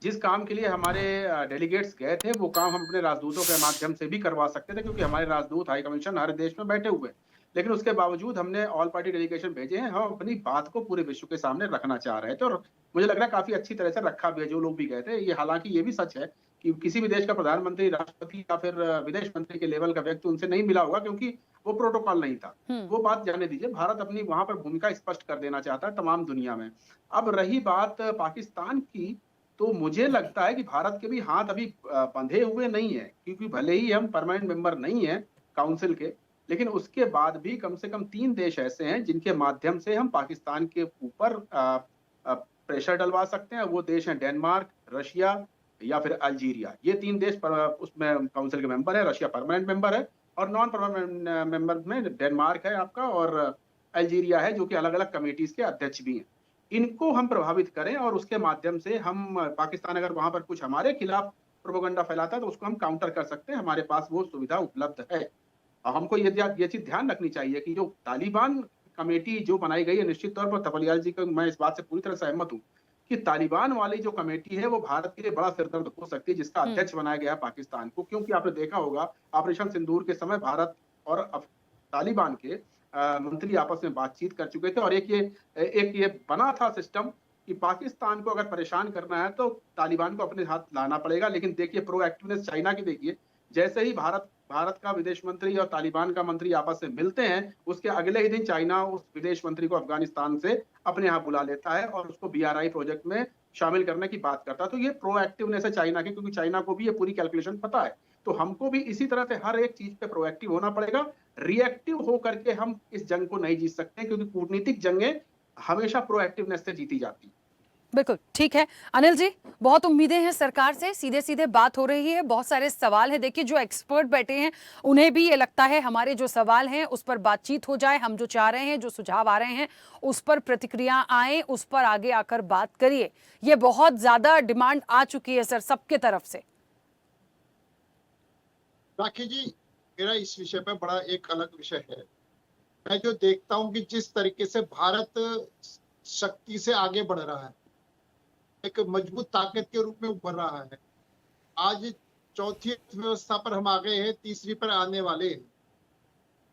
जिस काम के लिए हमारे डेलीगेट्स गए थे, वो काम हम अपने राजदूतों के माध्यम से भी करवा सकते थे, क्योंकि हमारे राजदूत, हाई कमीशन हर देश में बैठे हुए हैं। लेकिन उसके बावजूद हमने ऑल पार्टी डेलीगेशन भेजे हैं। हम अपनी बात को पूरे विश्व के सामने रखना चाह रहे थे, और मुझे लग रहा है काफी अच्छी तरह से रखा भी है, जो लोग भी गए थे। ये हालांकि ये भी सच है कि किसी भी देश का प्रधानमंत्री, राष्ट्रपति या फिर विदेश मंत्री के लेवल का व्यक्ति उनसे नहीं मिला होगा, क्योंकि वो प्रोटोकॉल नहीं था। वो बात जाने दीजिए, भारत अपनी वहां पर भूमिका स्पष्ट कर देना चाहता है तमाम दुनिया में। अब रही बात पाकिस्तान की, तो मुझे लगता है कि भारत के भी हाथ अभी बंधे हुए नहीं है, क्योंकि भले ही हम परमानेंट मेंबर नहीं है काउंसिल के, लेकिन उसके बाद भी कम से कम 3 देश ऐसे हैं जिनके माध्यम से हम पाकिस्तान के ऊपर प्रेशर डलवा सकते हैं। वो देश हैं डेनमार्क, रशिया या फिर अल्जीरिया। ये 3 देश उसमें काउंसिल के मेंबर है। रशिया परमानेंट मेंबर है, और नॉन परमानेंट मेंबर में डेनमार्क है आपका, और अल्जीरिया है, जो कि अलग अलग कमेटीज के अध्यक्ष भी हैं। इनको हम प्रभावित करें, और उसके माध्यम से हम, पाकिस्तान अगर वहां पर कुछ हमारे खिलाफ प्रोपेगेंडा फैलाता है तो उसको हम काउंटर कर सकते हैं। हमारे पास वो सुविधा उपलब्ध है। हमको ये चीज ध्यान रखनी चाहिए कि जो तालिबान कमेटी जो बनाई गई है, निश्चित तौर पर थपलियाल जी को मैं इस बात से पूरी तरह सहमत हूँ कि तालिबान वाली जो कमेटी है वो भारत के लिए बड़ा सिरदर्द हो सकती है, जिसका अध्यक्ष बनाया गया है पाकिस्तान को। क्योंकि आपने देखा होगा ऑपरेशन सिंदूर के समय भारत और तालिबान के मंत्री आपस में बातचीत कर चुके थे, और एक ये बना था सिस्टम कि पाकिस्तान को अगर परेशान करना है तो तालिबान को अपने हाथ लाना पड़ेगा। लेकिन देखिए प्रोएक्टिवनेस चाइना की, देखिए जैसे ही भारत का विदेश मंत्री और तालिबान का मंत्री आपस में मिलते हैं, उसके अगले ही दिन चाइना उस विदेश मंत्री को अफगानिस्तान से अपने यहाँ बुला लेता है और उसको BRI प्रोजेक्ट में शामिल करने की बात करता है। तो ये प्रोएक्टिवनेस है चाइना की, क्योंकि चाइना को भी ये पूरी कैलकुलेशन पता है। तो हमको भी इसी तरह से हर एक चीज पे प्रोएक्टिव होना पड़ेगा। रिएक्टिव होकर के हम इस जंग को नहीं जीत सकते, क्योंकि कूटनीतिक जंगें हमेशा प्रोएक्टिवनेस से जीती जाती है। बिल्कुल ठीक है। अनिल जी, बहुत उम्मीदें हैं सरकार से, सीधे सीधे बात हो रही है, बहुत सारे सवाल हैं। देखिए, जो एक्सपर्ट बैठे हैं उन्हें भी ये लगता है हमारे जो सवाल हैं उस पर बातचीत हो जाए, हम जो चाह रहे हैं, जो सुझाव आ रहे हैं उस पर प्रतिक्रिया आए, उस पर आगे आकर बात करिए। ये बहुत ज्यादा डिमांड आ चुकी है सर सबके तरफ से। राखी जी, मेरा इस विषय पर बड़ा एक अलग विषय है। मैं जो देखता हूं कि जिस तरीके से भारत शक्ति से आगे बढ़ रहा है, एक मजबूत ताकत के रूप में उभर रहा है। आज चौथी अर्थव्यवस्था पर हम आ गए हैं, तीसरी पर आने वाले हैं।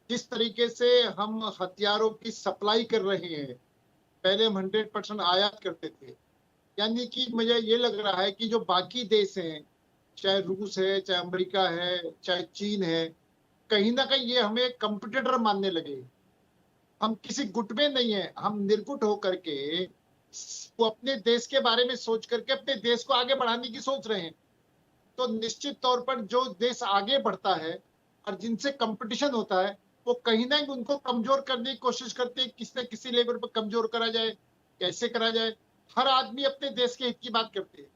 जिस तरीके से हम हथियारों की सप्लाई कर रहे हैं, पहले हम 100% आयात करते थे, यानी कि मुझे ये लग रहा है कि जो बाकी देश हैं, चाहे रूस है, चाहे अमेरिका है, चाहे चीन है, कहीं ना कहीं ये हमें कंपटीटर मानने लगे। हम किसी गुट में नहीं है, हम निर्गुट होकर के वो अपने देश के बारे में सोच करके अपने देश को आगे बढ़ाने की सोच रहे हैं। तो निश्चित तौर पर जो देश आगे बढ़ता है और जिनसे कंपटीशन होता है, वो कहीं ना कहीं उनको कमजोर करने की कोशिश करते हैं। किसी न किसी लेवल पर कमजोर करा जाए, कैसे करा जाए। हर आदमी अपने देश के हित की बात करते हैं,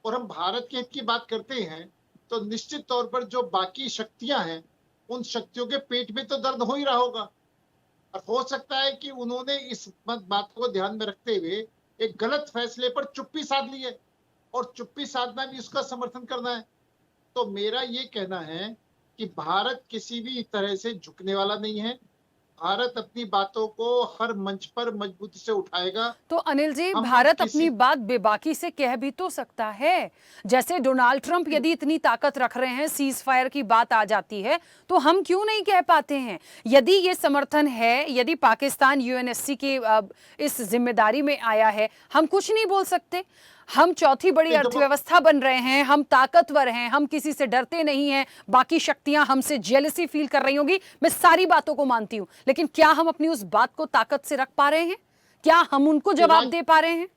और हम भारत के हित की बात करते हैं तो निश्चित तौर पर जो बाकी शक्तियां हैं, उन शक्तियों के पेट में तो दर्द हो ही रहा होगा। और हो सकता है कि उन्होंने इस बात को ध्यान में रखते हुए एक गलत फैसले पर चुप्पी साध ली है, और चुप्पी साधना भी उसका समर्थन करना है। तो मेरा ये कहना है कि भारत किसी भी तरह से झुकने वाला नहीं है। भारत अपनी बातों को हर मंच पर मजबूती से उठाएगा। तो अनिल जी, हम भारत किसी- अपनी बात बेबाकी से कह भी तो सकता है। जैसे डोनाल्ड ट्रंप यदि इतनी ताकत रख रहे हैं, सीज फायर की बात आ जाती है, तो हम क्यों नहीं कह पाते हैं? यदि ये समर्थन है, यदि पाकिस्तान यूएनएससी की इस जिम्मेदारी में आया है, हम कुछ नहीं बोल सकते? हम चौथी बड़ी अर्थव्यवस्था बन रहे हैं, हम ताकतवर हैं, हम किसी से डरते नहीं हैं, बाकी शक्तियां हमसे जेलसी फील कर रही होंगी, मैं सारी बातों को मानती हूं, लेकिन क्या हम अपनी उस बात को ताकत से रख पा रहे हैं? क्या हम उनको जवाब दे पा रहे हैं?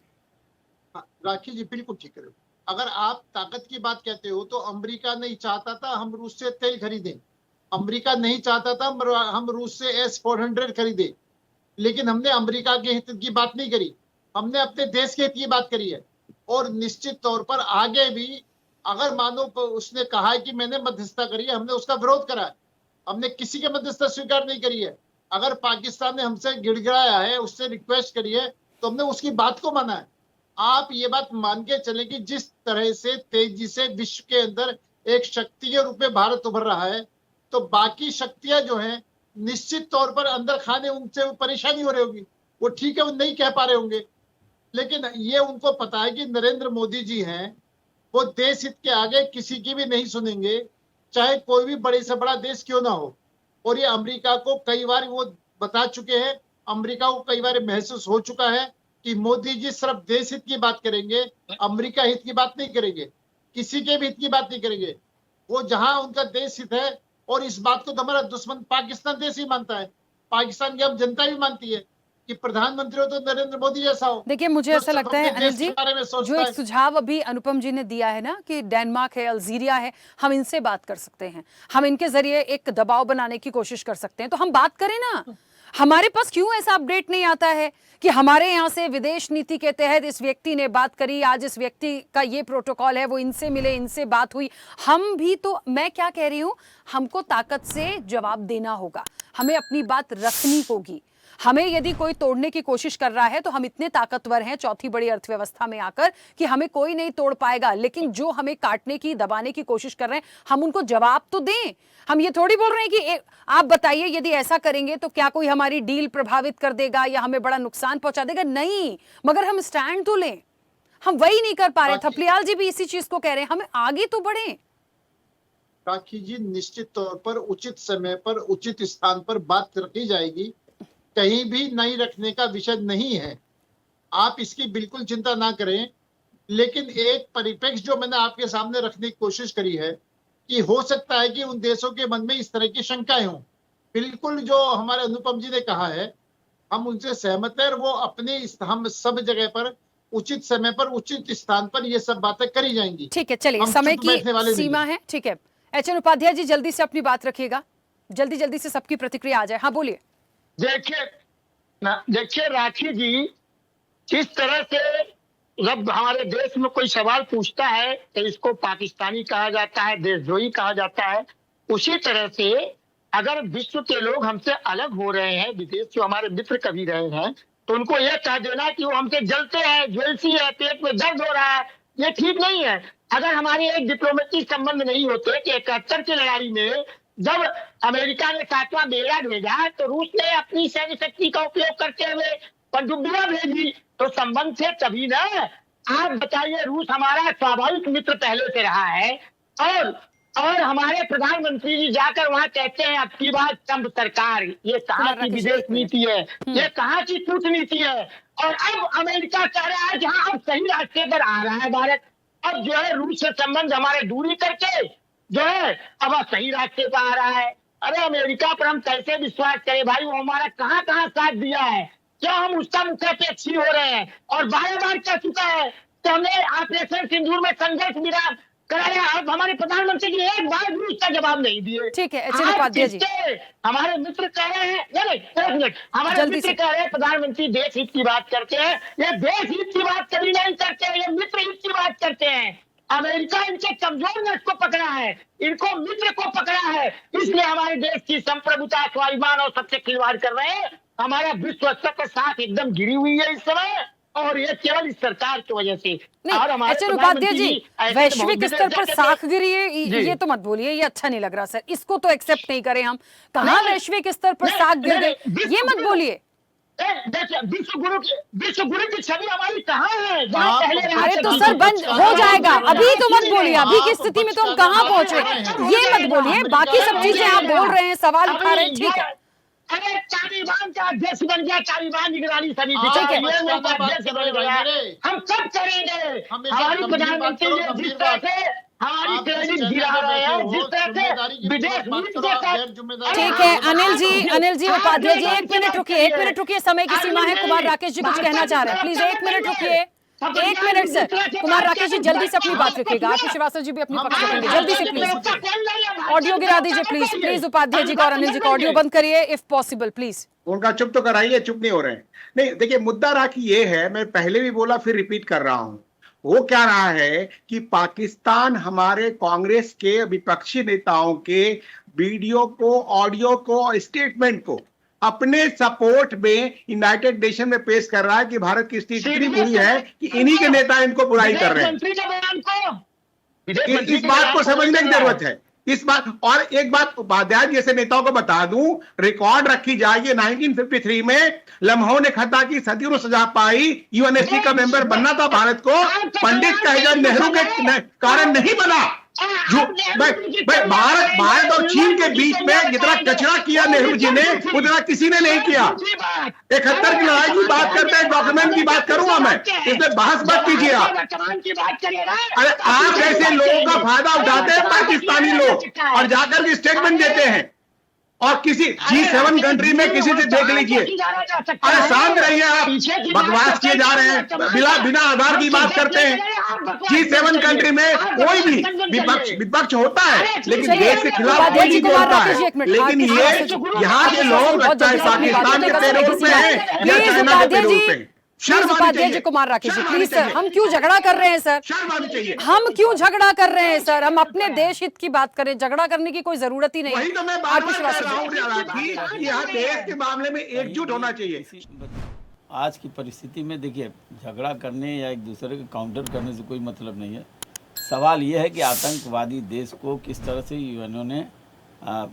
राखी जी बिल्कुल ठीक है। अगर आप ताकत की बात कहते हो तो अमेरिका नहीं चाहता था हम रूस से तेल खरीदें, अमेरिका नहीं चाहता था हम रूस से S-400 खरीदें, लेकिन हमने अमेरिका के हित की बात नहीं करी, हमने अपने देश के हित की बात करी है। और निश्चित तौर पर आगे भी अगर मानो उसने कहा है कि मैंने मध्यस्थता करी है, हमने उसका विरोध करा है, हमने किसी के मध्यस्थता स्वीकार नहीं करी है। अगर पाकिस्तान ने हमसे गिड़गिड़ाया है, उससे रिक्वेस्ट करी है, तो हमने उसकी बात को माना है। आप ये बात मान के चले कि जिस तरह से तेजी से विश्व के अंदर एक शक्ति के रूप में भारत उभर रहा है, तो बाकी शक्तियां जो हैं निश्चित तौर पर अंदर खाने उनसे परेशानी हो रही होगी। वो ठीक है, वो नहीं कह पा रहे होंगे, लेकिन ये उनको पता है कि नरेंद्र मोदी जी हैं, वो देश हित के आगे किसी की भी नहीं सुनेंगे, चाहे कोई भी बड़े से बड़ा देश क्यों ना हो। और ये अमेरिका को कई बार वो बता चुके हैं, अमेरिका को कई बार महसूस हो चुका है कि मोदी जी सिर्फ देश हित की बात करेंगे, अमेरिका हित की बात नहीं करेंगे, किसी के भी हित की बात नहीं करेंगे। वो जहां उनका देश हित है, और इस बात को तो हमारा दुश्मन पाकिस्तान देश ही मानता है, पाकिस्तान की अब जनता भी मानती है कि प्रधानमंत्री हो तो नरेंद्र मोदी जैसा हो। देखिए, मुझे ऐसा लगता है अनिल जी, जो एक है। सुझाव अभी अनुपम जी ने दिया है ना कि डेनमार्क है, अल्जीरिया है, हम इनसे बात कर सकते हैं, हम इनके जरिए एक दबाव बनाने की कोशिश कर सकते हैं, तो हम बात करें ना। हमारे पास क्यों ऐसा अपडेट नहीं आता है कि हमारे यहाँ से विदेश नीति के तहत इस व्यक्ति ने बात करी, आज इस व्यक्ति का ये प्रोटोकॉल है, वो इनसे मिले, इनसे बात हुई। हम भी तो, मैं क्या कह रही हूँ, हमको ताकत से जवाब देना होगा, हमें अपनी बात रखनी होगी। हमें यदि कोई तोड़ने की कोशिश कर रहा है तो हम इतने ताकतवर हैं चौथी बड़ी अर्थव्यवस्था में आकर कि हमें कोई नहीं तोड़ पाएगा, लेकिन जो हमें काटने की, दबाने की कोशिश कर रहे हैं, हम उनको जवाब तो दें। हम ये थोड़ी बोल रहे हैं कि आप बताइए यदि ऐसा करेंगे तो क्या कोई हमारी डील प्रभावित कर देगा या हमें बड़ा नुकसान पहुंचा देगा, नहीं, मगर हम स्टैंड तो लें। हम वही नहीं कर पा रहे। थपलियाल जी भी इसी चीज को कह रहे हैं, हमें आगे तो बढ़े। राखी जी, निश्चित तौर पर उचित समय पर उचित स्थान पर बात रखी जाएगी, कहीं भी नहीं रखने का विषय नहीं है, आप इसकी बिल्कुल चिंता ना करें। लेकिन एक परिप्रेक्ष्य जो मैंने आपके सामने रखने की कोशिश करी है कि हो सकता है कि उन देशों के मन में इस तरह की शंकाएं हों, बिल्कुल जो हमारे अनुपम जी ने कहा है, हम उनसे सहमत हैं, और वो अपने हम सब जगह पर उचित समय पर उचित स्थान पर ये सब बातें करी जाएंगी। ठीक है, चलिए, समय की सीमा है। ठीक है, एच.एन. उपाध्याय जी, जल्दी से अपनी बात रखिएगा, जल्दी जल्दी से सबकी प्रतिक्रिया आ जाए। हाँ, बोलिए। देखिए राखी जी, जिस तरह से जब हमारे देश में कोई सवाल पूछता है तो इसको पाकिस्तानी कहा जाता है, देशद्रोही कहा जाता है, उसी तरह से अगर विश्व के लोग हमसे अलग हो रहे हैं, विदेश जो हमारे मित्र कभी रहे हैं, तो उनको यह कह देना कि वो हमसे जलते हैं, ज्वेलसी है, पेट में दर्द हो रहा है, ये ठीक नहीं है। अगर हमारे एक डिप्लोमेटिक संबंध नहीं होते कि 71 की लड़ाई में जब अमेरिका ने 7वां बेड़ा भेजा तो रूस ने अपनी सैन्य शक्ति का उपयोग करते हुए पनडुब्बियां भेजी, तो संबंध थे तभी ना। आप बताइए, रूस हमारा स्वाभाविक मित्र पहले से रहा है, और हमारे प्रधानमंत्री जी जाकर वहां कहते हैं अब की बात ट्रंप सरकार, ये कहाँ की विदेश नीति है, ये कहाँ की कूटनीति है। और अब अमेरिका कह रहा है जहां अब सही रास्ते पर आ रहा है भारत, अब जो है रूस से संबंध हमारे दूरी करके जो है अब सही रास्ते पर आ रहा है। अरे अमेरिका पर हम कैसे विश्वास करें भाई, वो हमारा कहाँ कहाँ साथ दिया है, क्या हम उसका मुखापेक्षी हो रहे हैं। और बार बार कह चुका है कि हमने ऑपरेशन सिंदूर में संघर्ष विराम कराया, अब हमारे प्रधानमंत्री जी एक बार भी उसका जवाब नहीं दिए। ठीक है, उपाध्याय जी, हमारे मित्र कह रहे हैं, एक मिनट, हमारे मित्र कह रहे हैं प्रधानमंत्री देश हित की बात करते हैं, ये देश हित की बात कभी नहीं करते हैं, ये मित्र हित की बात करते हैं। अमेरिका इनके कमजोर नेट को पकड़ा है, इनको मित्र को पकड़ा है, इसलिए हमारे देश की संप्रभुता, स्वाभिमान और सबसे खिलवाड़ कर रहे हैं। हमारा विश्व स्तर पर साथ एकदम गिरी हुई है इस समय। और ये केवल इस सरकार की वजह से। और नहीं, हमारे एचएन उपाध्याय जी, ऐसे वैश्विक बहुत स्तर पर विदेश जाते साखगिरी जी। ये तो मत बोलिए, ये अच्छा नहीं लग रहा सर, इसको तो एक्सेप्ट नहीं करें हम। कहाँ नहीं, वैश्विक स्तर पर नहीं, साख गिर नहीं, गई, ये मत बोलिए। देखिए विश्व गुरु की छवि हमारी कहाँ है? जहाँ आप पहले रहा अरे तो करती सर थी। बंद हो जाएगा, अभी तो मत बोलिए, अभी की स्थिति में तो हम कहाँ पहुंच रहे, ये मत बोलिए। बाकी सब चीजें आप बोल रहे हैं, सवाल उठा रहे हैं, ठीक है। अरे तालिबान का अध्यक्ष बन गया, तालिबान निगरानी समिति ठीक है। का अध्यक्ष बन गया। हम कब करेंगे? हमारी प्रधानमंत्री जी जिस तरह से हमारी क्रेडिट गिरा रहे हैं, जिस तरह से विदेश नीति के साथ। ठीक है अनिल जी उपाध्याय जी, एक मिनट रुकिए, समय की सीमा है। कुमार राकेश जी कुछ कहना चाह रहे हैं, प्लीज 1 मिनट रुकिए, 1 मिनट सर। कुमार राकेश जी जल्दी से अपनी बात रखिएगा, आरपी श्रीवास्तव जी भी अपनी पक्ष रखेंगे, जल्दी से प्लीज। ऑडियो गिरा दीजिए प्लीज उपाध्याय जी का और अनिल जी का ऑडियो बंद करिए इफ पॉसिबल प्लीज। उनका चुप तो कराइए, चुप नहीं हो रहे हैं। नहीं देखिए, मुद्दा राखी ये है, मैं पहले भी बोला फिर रिपीट कर रहा हूं, वो क्या रहा है कि पाकिस्तान हमारे कांग्रेस के विपक्षी नेताओं के वीडियो को, ऑडियो को, स्टेटमेंट को अपने सपोर्ट में यूनाइटेड नेशन में पेश कर रहा है कि भारत की स्थिति इतनी बुरी है कि इन्हीं के नेता इनको बुराई कर रहे हैं। इस बात को समझने की जरूरत है, इस बात। और एक बात उपाध्याय जैसे नेताओं को बता दूं, रिकॉर्ड रखी जाएगी, 1953 में लम्हों ने खता की सदियों सजा पाई, यूएनएससी का मेंबर बनना था भारत को, पंडित कहेगा नेहरू के कारण नहीं बना। भारत और चीन के बीच में जितना कचरा किया नेहरू जी ने, उतना किसी ने नहीं किया। 71 की लड़ाई की बात करते हैं, डॉक्यूमेंट की बात करूंगा मैं, इसमें बहस मत कीजिए आप। अरे आप ऐसे लोगों का फायदा उठाते हैं पाकिस्तानी लोग और जाकर के स्टेटमेंट देते हैं, और किसी G7 कंट्री में किसी से देख लीजिए। अरे शांत रहिए आप, बकवास किए जा रहे हैं, बिना आधार की बात करते हैं। G7 कंट्री में कोई भी विपक्ष होता है, लेकिन देश के खिलाफ कोई नहीं बोलता है। लेकिन ये यहाँ के लोग लगता है पाकिस्तान के पेरोल पे हैं या चाइना के पेरोल पे हैं। उपाध्याय जी, कुमार राकेश जी प्लीज सर, हम क्यों झगड़ा कर रहे हैं सर? शर्म आनी चाहिए। हम क्यों झगड़ा कर रहे हैं सर? हम अपने देश हित की बात करें, झगड़ा करने की कोई जरूरत ही नहीं। वही तो मैं बार-बार कह रहा हूं कि यहाँ देश के मामले में एकजुट होना चाहिए। आज की परिस्थिति में देखिए, झगड़ा करने या एक दूसरे को काउंटर करने से कोई मतलब नहीं है। सवाल ये है कि आतंकवादी देश को किस तरह से यूएनओ ने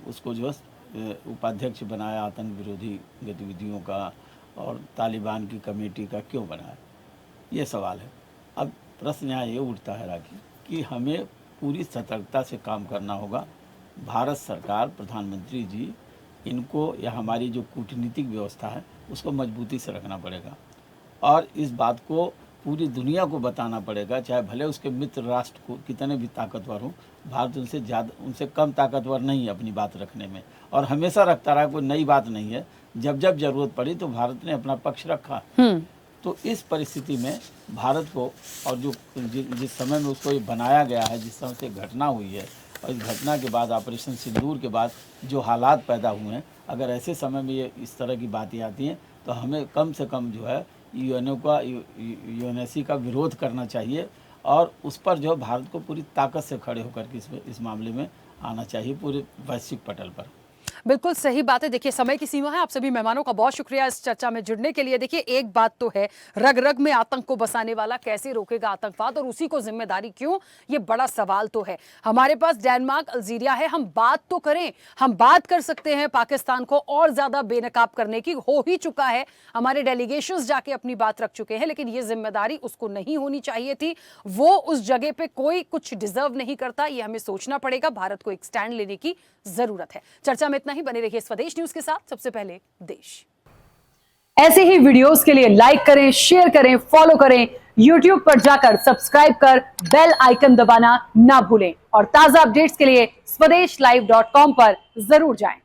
उसको जो उपाध्यक्ष बनाया आतंक विरोधी गतिविधियों का, और तालिबान की कमेटी का क्यों बनाया, ये सवाल है। अब प्रश्न यहाँ ये उठता है राखी कि हमें पूरी सतर्कता से काम करना होगा। भारत सरकार, प्रधानमंत्री जी, इनको या हमारी जो कूटनीतिक व्यवस्था है उसको मजबूती से रखना पड़ेगा, और इस बात को पूरी दुनिया को बताना पड़ेगा, चाहे भले उसके मित्र राष्ट्र को कितने भी ताकतवर हों। भारत उनसे कम ताकतवर नहीं है अपनी बात रखने में, और हमेशा रखता रहा, कोई नई बात नहीं है। जब जब जरूरत पड़ी तो भारत ने अपना पक्ष रखा। तो इस परिस्थिति में भारत को, और जो जिस समय में उसको ये बनाया गया है, जिस समय से घटना हुई है, और इस घटना के बाद ऑपरेशन सिंदूर के बाद जो हालात पैदा हुए हैं, अगर ऐसे समय में ये इस तरह की बातें आती हैं तो हमें कम से कम जो है यूएनएससी का विरोध करना चाहिए, और उस पर जो भारत को पूरी ताकत से खड़े होकर के इस मामले में आना चाहिए पूरे वैश्विक पटल पर। बिल्कुल सही बात है। देखिए, समय की सीमा है। आप सभी मेहमानों का बहुत शुक्रिया इस चर्चा में जुड़ने के लिए। देखिए, एक बात तो है, रग रग में आतंक को बसाने वाला कैसे रोकेगा आतंकवाद, और उसी को जिम्मेदारी क्यों, ये बड़ा सवाल तो है। हमारे पास डेनमार्क, अल्जीरिया है, हम बात तो करें, हम बात कर सकते हैं पाकिस्तान को और ज्यादा बेनकाब करने की, हो ही चुका है। हमारे डेलीगेशंस जाके अपनी बात रख चुके हैं, लेकिन ये जिम्मेदारी उसको नहीं होनी चाहिए थी। वो उस जगह पे कोई कुछ डिजर्व नहीं करता, ये हमें सोचना पड़ेगा। भारत को एक स्टैंड लेने की जरूरत है। चर्चा में इतना ही। बने रहिए स्वदेश न्यूज के साथ। सबसे पहले देश। ऐसे ही वीडियोस के लिए लाइक करें, शेयर करें, फॉलो करें। YouTube पर जाकर सब्सक्राइब कर बेल आइकन दबाना ना भूलें, और ताजा अपडेट्स के लिए स्वदेशलाइव.com पर जरूर जाएं।